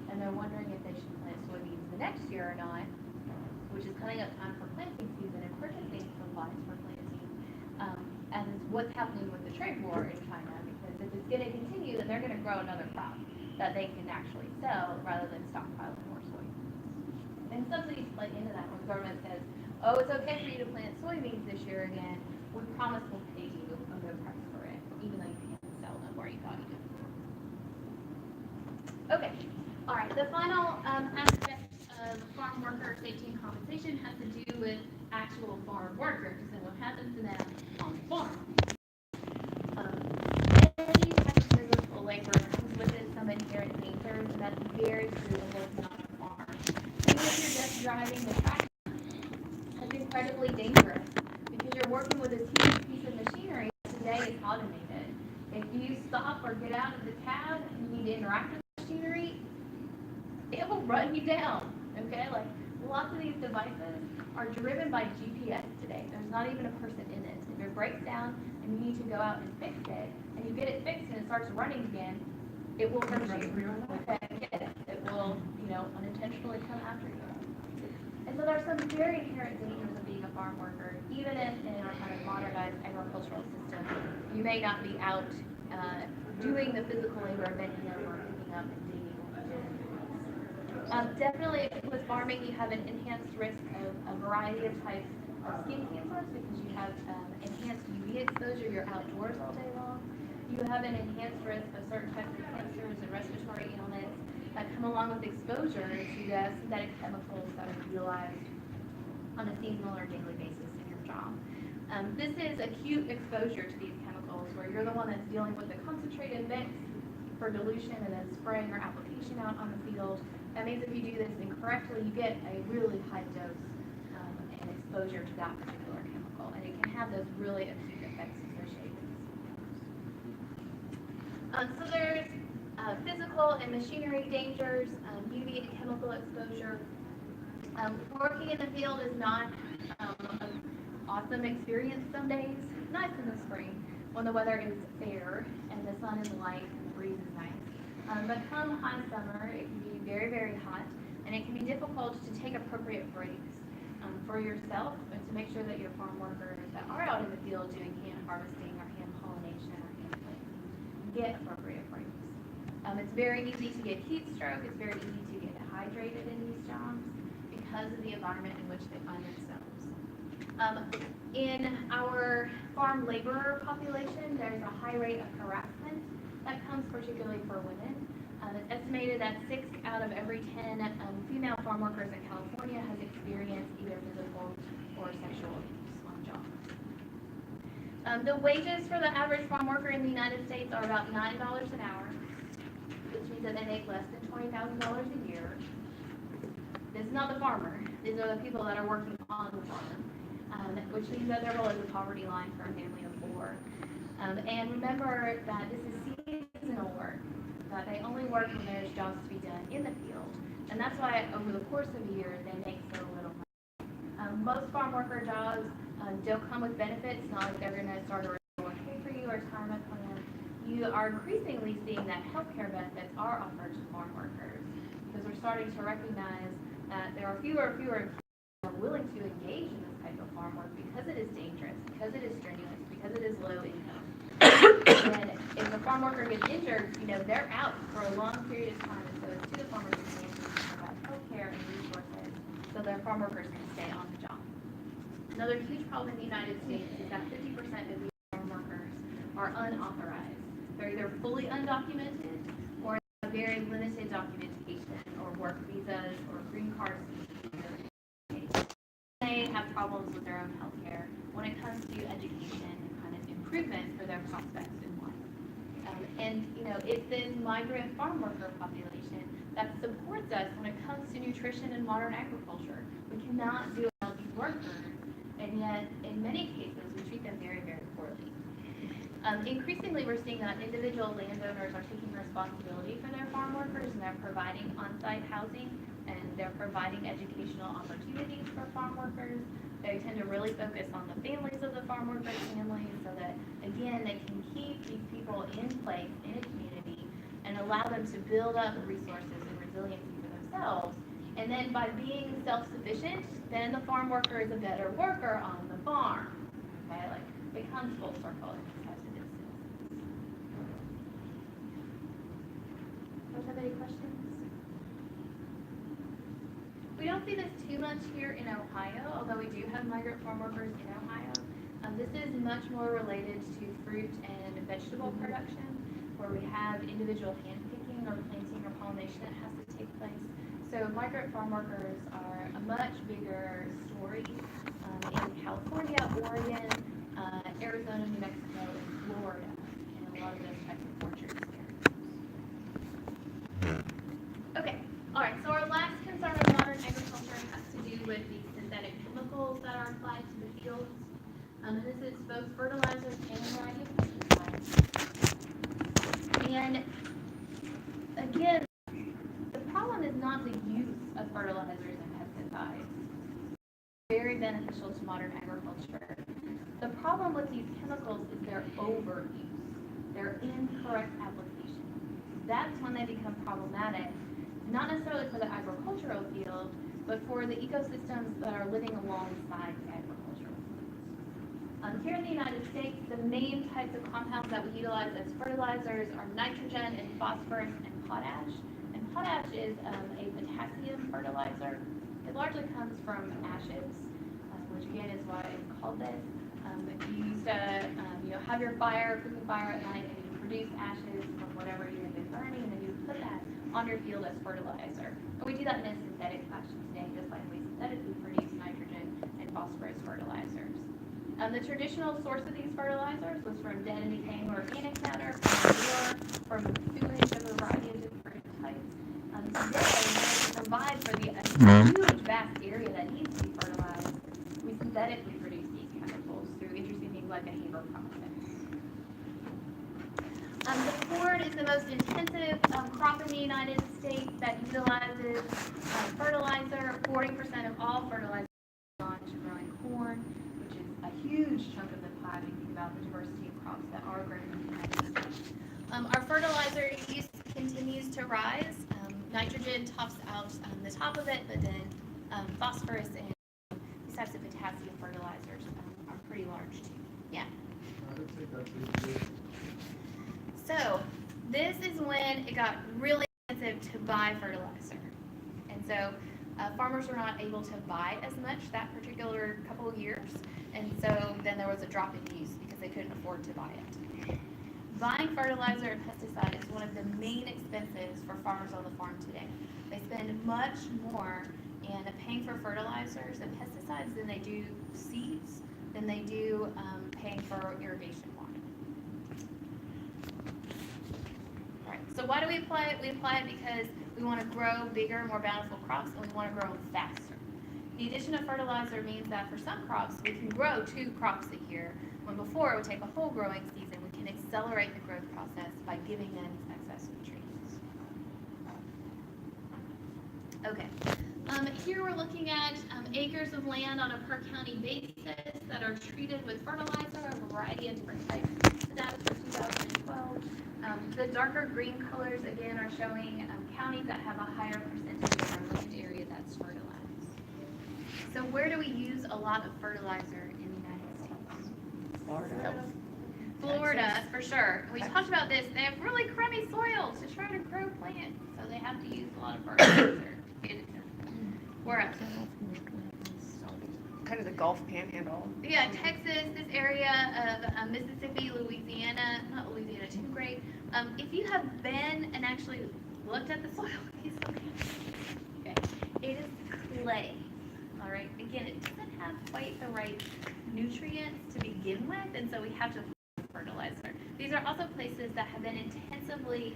And they're wondering if they should plant soybeans the next year or not, which is coming up time for planting season and purchasing supplies for planting. And what's happening with the trade war in China, because if it's going to continue, then they're going to grow another crop that they can actually sell rather than stockpiling more soybeans. And subsidies play into that when the government says, oh, it's okay for you to plant soybeans this year again, we promise we'll pay you a good price for it, even though you can't sell them where you thought you did. Okay, all right, the final aspect of farm worker safety and compensation has to do with actual farm workers and what happens to them on the farm. Any type of physical labor comes with it some inherent dangers, and that's very true when working on a farm. Even if you're just driving the tractor, it's incredibly dangerous because you're working with this huge piece of machinery that today is automated. If you stop or get out of the cab and you need to interact with the machinery, it will run you down, okay? Like, lots of these devices are driven by GPS today. There's not even a person in it. If it breaks down and you need to go out and fix it, and you get it fixed and it starts running again, it will hurt you. Okay, it will, unintentionally come after you. And so there's some very inherent dangers of being a farm worker, even if in our kind of modernized agricultural system, you may not be out doing the physical labor of bending over, picking up, and digging. Definitely with farming, you have an enhanced risk of a variety of types of skin cancers because you have enhanced UV exposure, you're outdoors all day long. You have an enhanced risk of certain types of cancers and respiratory illness that come along with exposure to the synthetic chemicals that are utilized on a seasonal or daily basis in your job. This is acute exposure to these chemicals where you're the one that's dealing with the concentrated mix for dilution and then spraying or application out on the field. That means if you do this incorrectly, you get a really high dose and exposure to that particular chemical, and it can have those really acute effects associated with these. So there's physical and machinery dangers, UV and chemical exposure. Working in the field is not an awesome experience some days. Nice in the spring when the weather is fair and the sun is light and the breeze is nice. But come high summer, it can be very, very hot, and it can be difficult to take appropriate breaks for yourself and to make sure that your farm workers that are out in the field doing hand harvesting or hand pollination or hand planting get appropriate breaks. It's very easy to get heat stroke. It's very easy to get dehydrated in these jobs because of the environment in which they find themselves. In our farm laborer population, there's a high rate of harassment that comes particularly for women. It's estimated that 6 out of every 10 female farm workers in California has experienced either physical or sexual abuse on jobs. The wages for the average farm worker in the United States are about $9 an hour, which means that they make less than $20,000 a year. This is not the farmer. These are the people that are working on the farm, which means that they're below the poverty line for a family of 4. And remember that this is seasonal work, that they only work when there's jobs to be done in the field. And that's why over the course of a year, they make so little money. Most farm worker jobs don't come with benefits, not like they're gonna start a 401k for you or retirement plan. You are increasingly seeing that healthcare benefits are offered to farm workers because we're starting to recognize that there are fewer and fewer who are willing to engage in this type of farm work because it is dangerous, because it is strenuous, because it is low income. And if a farm worker gets injured, they're out for a long period of time, and so it's to the farm workers' hands to provide healthcare and resources so their farm workers can stay on the job. Another huge problem in the United States is that 50% of these farm workers are unauthorized. They're either fully undocumented or have very limited documentation or work visas or green cards. They have problems with their own health care when it comes to education and kind of improvement for their prospects in life. It's this migrant farm worker population that supports us when it comes to nutrition and modern agriculture. We cannot do without these workers, and yet in many cases we treat them very, very poorly. Increasingly, we're seeing that individual landowners are taking responsibility for their farm workers, and they're providing on-site housing, and they're providing educational opportunities for farm workers. They tend to really focus on the families of the farm workers' families so that, again, they can keep these people in place in a community and allow them to build up resources and resiliency for themselves. And then by being self-sufficient, then the farm worker is a better worker on the farm. Okay, it comes full circle in these types of instances. Don't have any questions? We don't see this too much here in Ohio, although we do have migrant farm workers in Ohio. This is much more related to fruit and vegetable production, where we have individual hand picking or planting or pollination that has to take place. So migrant farm workers are a much bigger story in California, Oregon, Arizona, New Mexico, and Florida, and a lot of those types of orchards there. Okay, all right, so our last concern with modern agriculture has to do with the synthetic chemicals that are applied to the fields. And this is both fertilizers and a variety of pesticides. And again, the problem is not the use of fertilizers and pesticides. Very beneficial to modern agriculture. The problem with these chemicals is their overuse, their incorrect application. That's when they become problematic, not necessarily for the agricultural field, but for the ecosystems that are living alongside the agricultural fields. Here in the United States, the main types of compounds that we utilize as fertilizers are nitrogen and phosphorus and potash. And potash is a potassium fertilizer. It largely comes from ashes, which again is why it's called this. If you used to have your cooking fire at night, and you produce ashes from whatever you have been burning, and then you put that on your field as fertilizer. And we do that in a synthetic fashion today, just like we synthetically produce nitrogen and phosphorus fertilizers. The traditional source of these fertilizers was from dead and decaying organic matter, from sewage of a variety of different types. Today, to provide for the huge, vast area that needs to be fertilized, we synthetically produce these chemicals through interesting things like a Haber process. The corn is the most intensive crop in the United States that utilizes fertilizer. 40% of all fertilizer is gone to growing corn, which is a huge chunk of the pie when you think about the diversity of crops that are grown in the United States. Our fertilizer use continues to rise. Nitrogen tops out the top of it, but then phosphorus and these types of potassium fertilizers are pretty large too. Yeah. I would say that's it. So this is when it got really expensive to buy fertilizer. And so farmers were not able to buy as much that particular couple of years. And so then there was a drop in use because they couldn't afford to buy it. Buying fertilizer and pesticide is one of the main expenses for farmers on the farm today. They spend much more in paying for fertilizers and pesticides than they do seeds, than they do paying for irrigation water. All right, so why do we apply it? We apply it because we want to grow bigger, more bountiful crops, and we want to grow them faster. The addition of fertilizer means that for some crops, we can grow 2 crops a year, when before it would take a whole growing season. We can accelerate the growth process by giving them excess nutrients. Okay. Here we're looking at acres of land on a per county basis that are treated with fertilizer, a variety of different types. The data for 2012. The darker green colors again are showing counties that have a higher percentage of our land area that's fertilized. So where do we use a lot of fertilizer in the United States? Florida, for sure. We talked about this. They have really crummy soil to try to grow plants, so they have to use a lot of fertilizer to get it done. Where else? Kind of the Gulf Panhandle. Yeah, Texas, this area of Mississippi, Louisiana, not Louisiana, too great. If you have been and actually looked at the soil, okay, it is clay. All right. Again, it doesn't have quite the right nutrients to begin with, and so we have to fertilizer. These are also places that have been intensively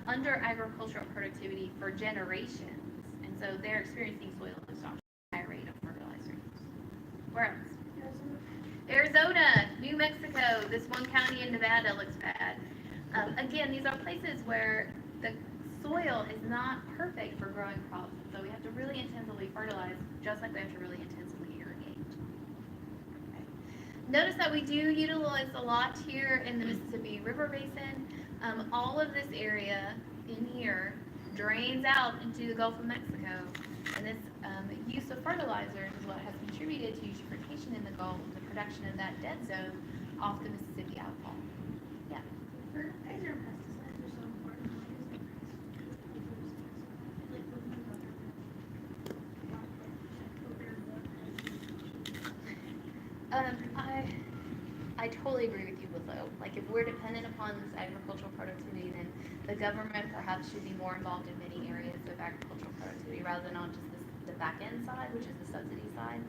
under agricultural productivity for generations, and so they're experiencing soil exhaustion at a high rate of fertilizer use. Where else? Arizona, New Mexico, this one county in Nevada looks bad. Again, these are places where the soil is not perfect for growing crops, so we have to really intensively fertilize, just like we have to really intensively irrigate. Okay. Notice that we do utilize a lot here in the Mississippi River Basin. All of this area in here drains out into the Gulf of Mexico, and this use of fertilizers is what has contributed to eutrophication in the Gulf, the production of that dead zone off the Mississippi outfall. Yeah. Fertilizer and pesticides are so important. I totally agree with you, Willow. Like, if we're dependent upon this agricultural productivity, then the government perhaps should be more involved in many areas of agricultural productivity rather than on just the back end side, which is the subsidy side.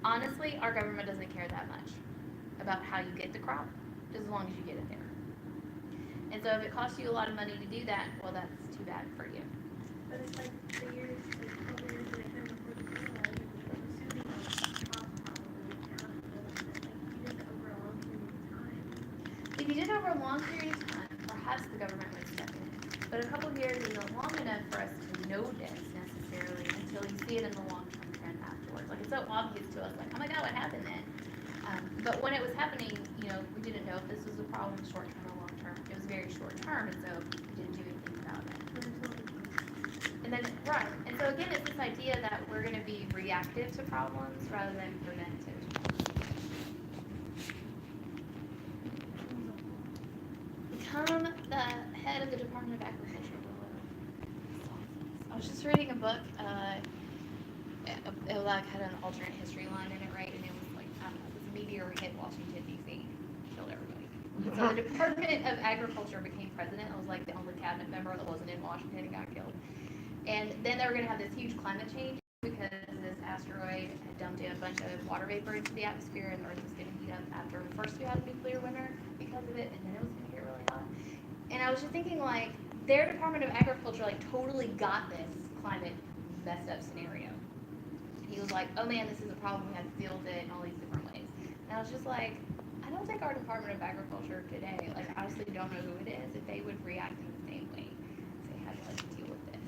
Honestly, our government doesn't care that much about how you get the crop, just as long as you get it there. And so if it costs you a lot of money to do that, well, that's too bad for you. But it's like the years, like a couple years that I came before the fertilizer, I'm assuming the cost probably accounted for that, like you did it over a long period of time. If you did it over a long period of time, perhaps the government would step in. But a couple of years isn't long enough for us to know this necessarily until you see it in the long-term trend afterwards. Like, it's so obvious to us, like, oh my God, what happened then? But when it was happening, you know, we didn't know if this was a problem short-term or long-term. It was very short-term, and so we didn't do anything about it. And then, right, and so again, it's this idea that we're going to be reactive to problems rather than preventive. Become the head of the Department of Agriculture. I was just reading a book. It like had an alternate history line in it, right? And it was like, I don't know, this meteor hit Washington D.C., killed everybody. So the Department of Agriculture became president. I was like the only cabinet member that wasn't in Washington and got killed. And then they were going to have this huge climate change because this asteroid had dumped in a bunch of water vapor into the atmosphere, and the Earth was going to heat up after first we had a nuclear winter because of it, and then it was going to get really hot. And I was just thinking, like, their Department of Agriculture, like, totally got this climate messed up scenario. He was like, oh man, this is a problem, we have to deal with it in all these different ways. And I was just like, I don't think our Department of Agriculture today, like, I honestly don't know who it is, if they would react in the same way, say, how do I deal with this?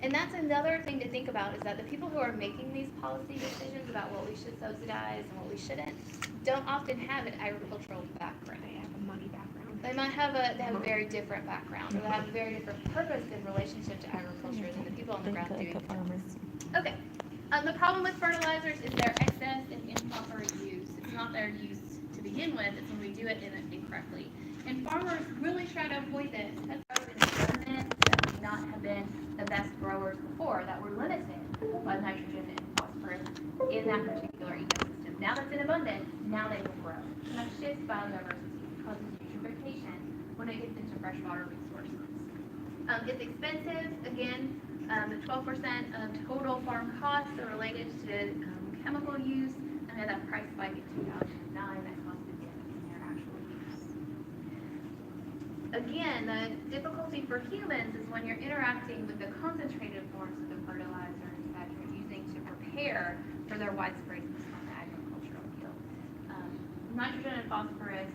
And that's another thing to think about, is that the people who are making these policy decisions about what we should subsidize and what we shouldn't, don't often have an agricultural background. They have a money background. They might have they have a very different background, or they have a very different purpose in relationship to agriculture than the people on the ground doing it. Okay. The problem with fertilizers is their excess and improper use. It's not their use to begin with, it's when we do it incorrectly. And farmers really try to avoid this. That's why we've been experiments that may not have been the best growers before, that were limited by nitrogen and phosphorus in that particular ecosystem. Now that's in abundance, now they will grow. And that shifts biodiversity, causes eutrophication when it gets into freshwater resources. It's expensive, again. The 12% of total farm costs are related to chemical use, and we had that price spike in 2009 that caused the dip in their actual use. Again, the difficulty for humans is when you're interacting with the concentrated forms of the fertilizers that you're using to prepare for their widespread use on the agricultural field. Nitrogen and phosphorus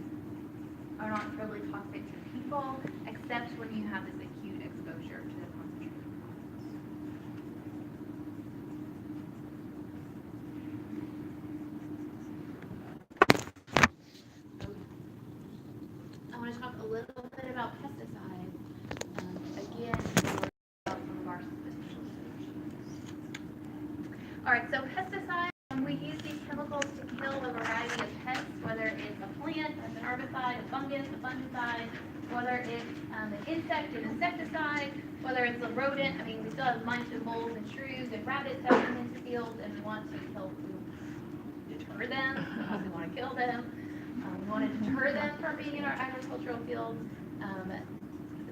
are not really toxic to people, except when you have this acute exposure to the concentrated forms. All right, so pesticides, we use these chemicals to kill a variety of pests, whether it's a plant, an herbicide, a fungus, a fungicide, whether it's an insect, an insecticide, whether it's a rodent. I mean, we still have mice and moles and shrews and rabbits that come into fields, and we want to deter them, because we want to kill them. We want to deter them from being in our agricultural fields.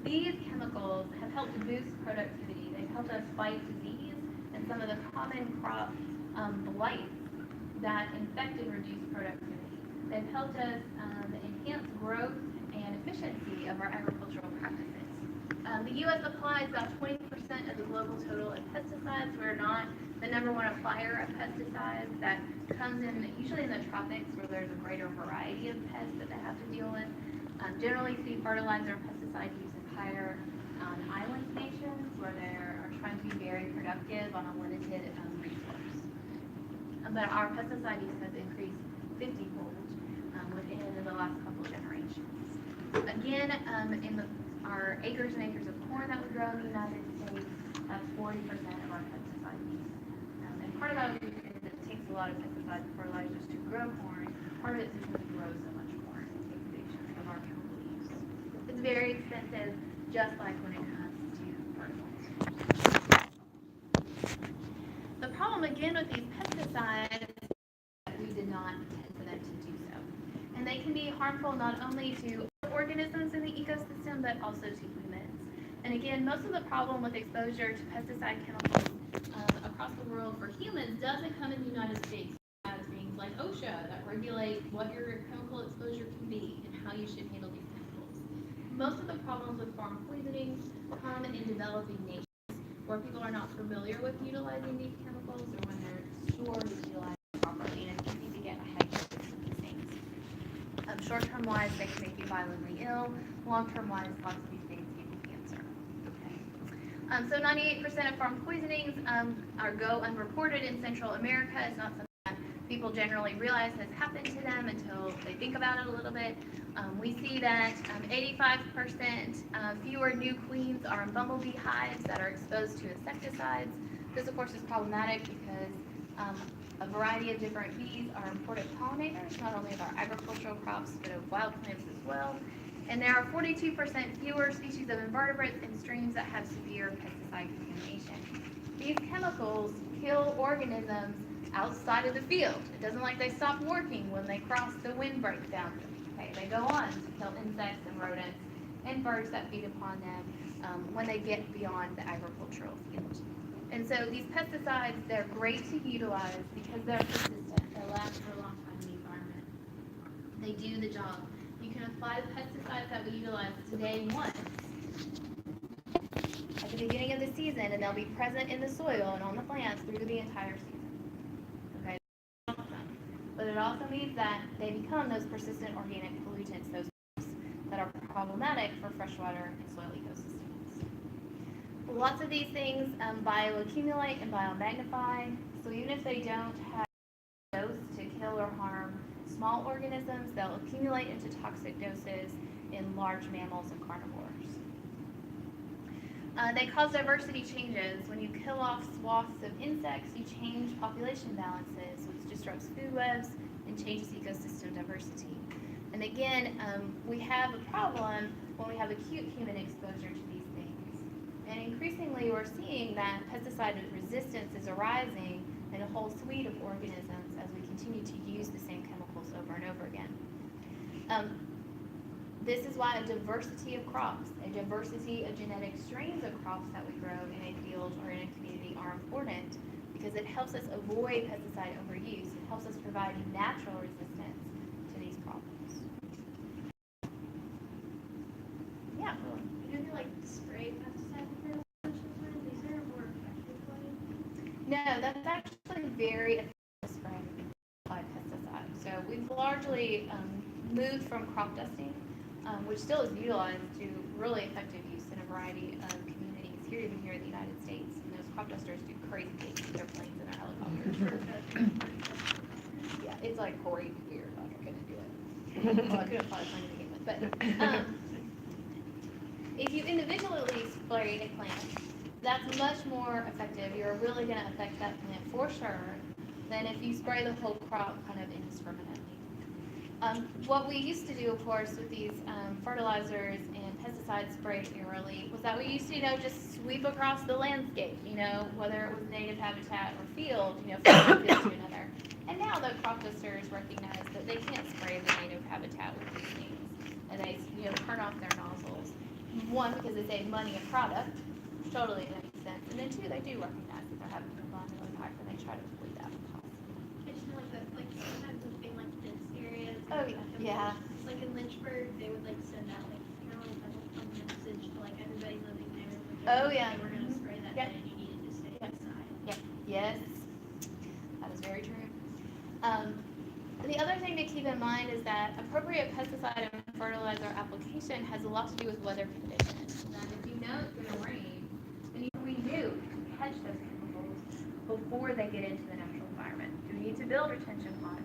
These chemicals have helped to boost productivity. They've helped us fight disease and some of the common crop blights that infect and reduce productivity. They've helped us enhance growth and efficiency of our agricultural practices. The U.S. applies about 20% of the global total of pesticides. We're not the #1 applier of pesticides. That comes in usually in the tropics, where there's a greater variety of pests that they have to deal with. Generally, see fertilizer and pesticide use is higher on island nations, where they are trying to be very productive on a limited resource. But our pesticide use has increased 50-fold within the last couple of generations. Again, our acres and acres of corn that we grow in the United States, that's 40% of our pesticide use. And part of that is because it takes a lot of pesticides and fertilizers to grow corn. Part of it is because we grow so much corn. It takes a big chunk of our chemical use. It's very expensive, just like when it comes to fertilizers. The problem again with these pesticides is that we did not intend for them to do so. And they can be harmful not only to organisms in the ecosystem, but also to humans. And again, most of the problem with exposure to pesticide chemicals across the world for humans doesn't come in the United States. As things like OSHA that regulate what your chemical exposure can be and how you should handle these chemicals. Most of the problems with farm poisonings come in developing nations, where people are not familiar with utilizing these chemicals, or when they're stored and utilized properly, and it's easy to get a high dose of these things. Short-term wise, they can make you violently ill. Long-term wise, lots of these things give you cancer. Okay. So 98% of farm poisonings go unreported in Central America. It's not something that people generally realize has happened to them until they think about it a little bit. We see that 85% fewer new queens are in bumblebee hives that are exposed to insecticides. This, of course, is problematic because a variety of different bees are important pollinators, not only of our agricultural crops, but of wild plants as well. And there are 42% fewer species of invertebrates in streams that have severe pesticide contamination. These chemicals kill organisms outside of the field. It doesn't like they stop working when they cross the windbreak boundary. Okay, they go on to kill insects and rodents and birds that feed upon them when they get beyond the agricultural field. And so these pesticides, they're great to utilize because they're persistent. They last for a long time in the environment. They do the job. You can apply the pesticides that we utilize today once at the beginning of the season, and they'll be present in the soil and on the plants through the entire season. Okay, but it also means that they become those persistent organic pollutants, those that are problematic for freshwater and soil ecosystems. Lots of these things bioaccumulate and biomagnify, so even if they don't have a dose to kill or harm small organisms, they'll accumulate into toxic doses in large mammals and carnivores. They cause diversity changes. When you kill off swaths of insects, you change population balances, which disrupts food webs and changes ecosystem diversity. And again, we have a problem when we have acute human exposure to these things. And increasingly, we're seeing that pesticide resistance is arising in a whole suite of organisms as we continue to use the same chemicals over and over again. This is why a diversity of crops, a diversity of genetic strains of crops that we grow in a field or in a community are important, because it helps us avoid pesticide overuse. It helps us provide natural resistance to these problems. Yeah. You do like spray pesticide fertilizers, these are more effective way. No, that's actually very effective spray applied pesticide. So we've largely moved from crop dusting, which still is utilized, to really effective use in a variety of communities here, even here in the United States. And those crop dusters do crazy things with their planes and their helicopters. Yeah, it's like great weird. Like I couldn't do it. Well, I couldn't find something to begin with. But if you individually spray a plant, That's much more effective. You're really gonna affect that plant for sure than if you spray the whole crop kind of indiscriminately. What we used to do, of course, with these fertilizers and pesticides sprayed aerially was that we used to, just sweep across the landscape, whether it was native habitat or field, from one field to another. And now the crop dusters recognize that they can't spray the native habitat with these things, and they, turn off their nozzles. One, because they save money and product, which totally makes sense, and then two, they do recognize that they're having an environmental impact, and they try to avoid that if possible. It's just like that, like sometimes it's been like dense areas. Oh, like, yeah. Like in Lynchburg, they would like send out like apparently like a message to like everybody living there. Like, Oh, yeah. They were gonna spray that Yep. day and you needed to stay Yep. inside. Yes, that is very true. The other thing to keep in mind is that appropriate pesticide and fertilizer application has a lot to do with weather conditions. That if you know it's gonna rain, then you renew to catch those chemicals before they get into the natural environment. Do we need to build retention ponds?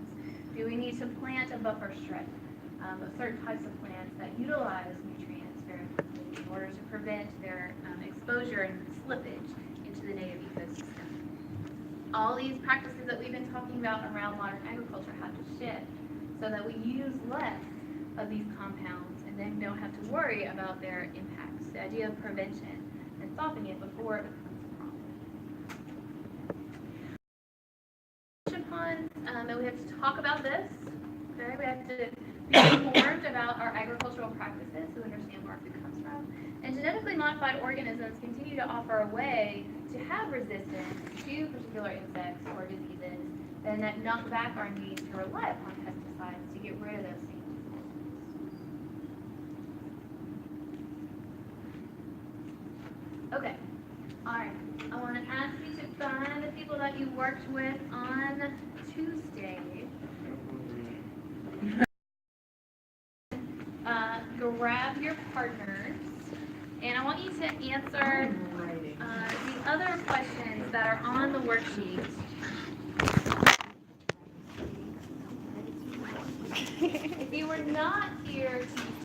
Do we need to plant a buffer strip of certain types of plants that utilize nutrients very quickly in order to prevent their exposure and slippage into the native ecosystem? All these practices that we've been talking about around modern agriculture have to shift so that we use less of these compounds and then don't have to worry about their impacts. The idea of prevention and stopping it before it becomes a problem. Ponds, and we have to talk about this. Okay, we have to be informed about our agricultural practices to understand where our food comes from. And genetically modified organisms continue to offer a way to have resistance to particular insects or diseases, and that knock back our need to rely upon pesticides to get rid of those things. Okay, all right. I want to ask you to find the people that you worked with on Tuesday. Grab your partners, and I want you to answer the other questions that are on the worksheet. If you were not here Tuesday,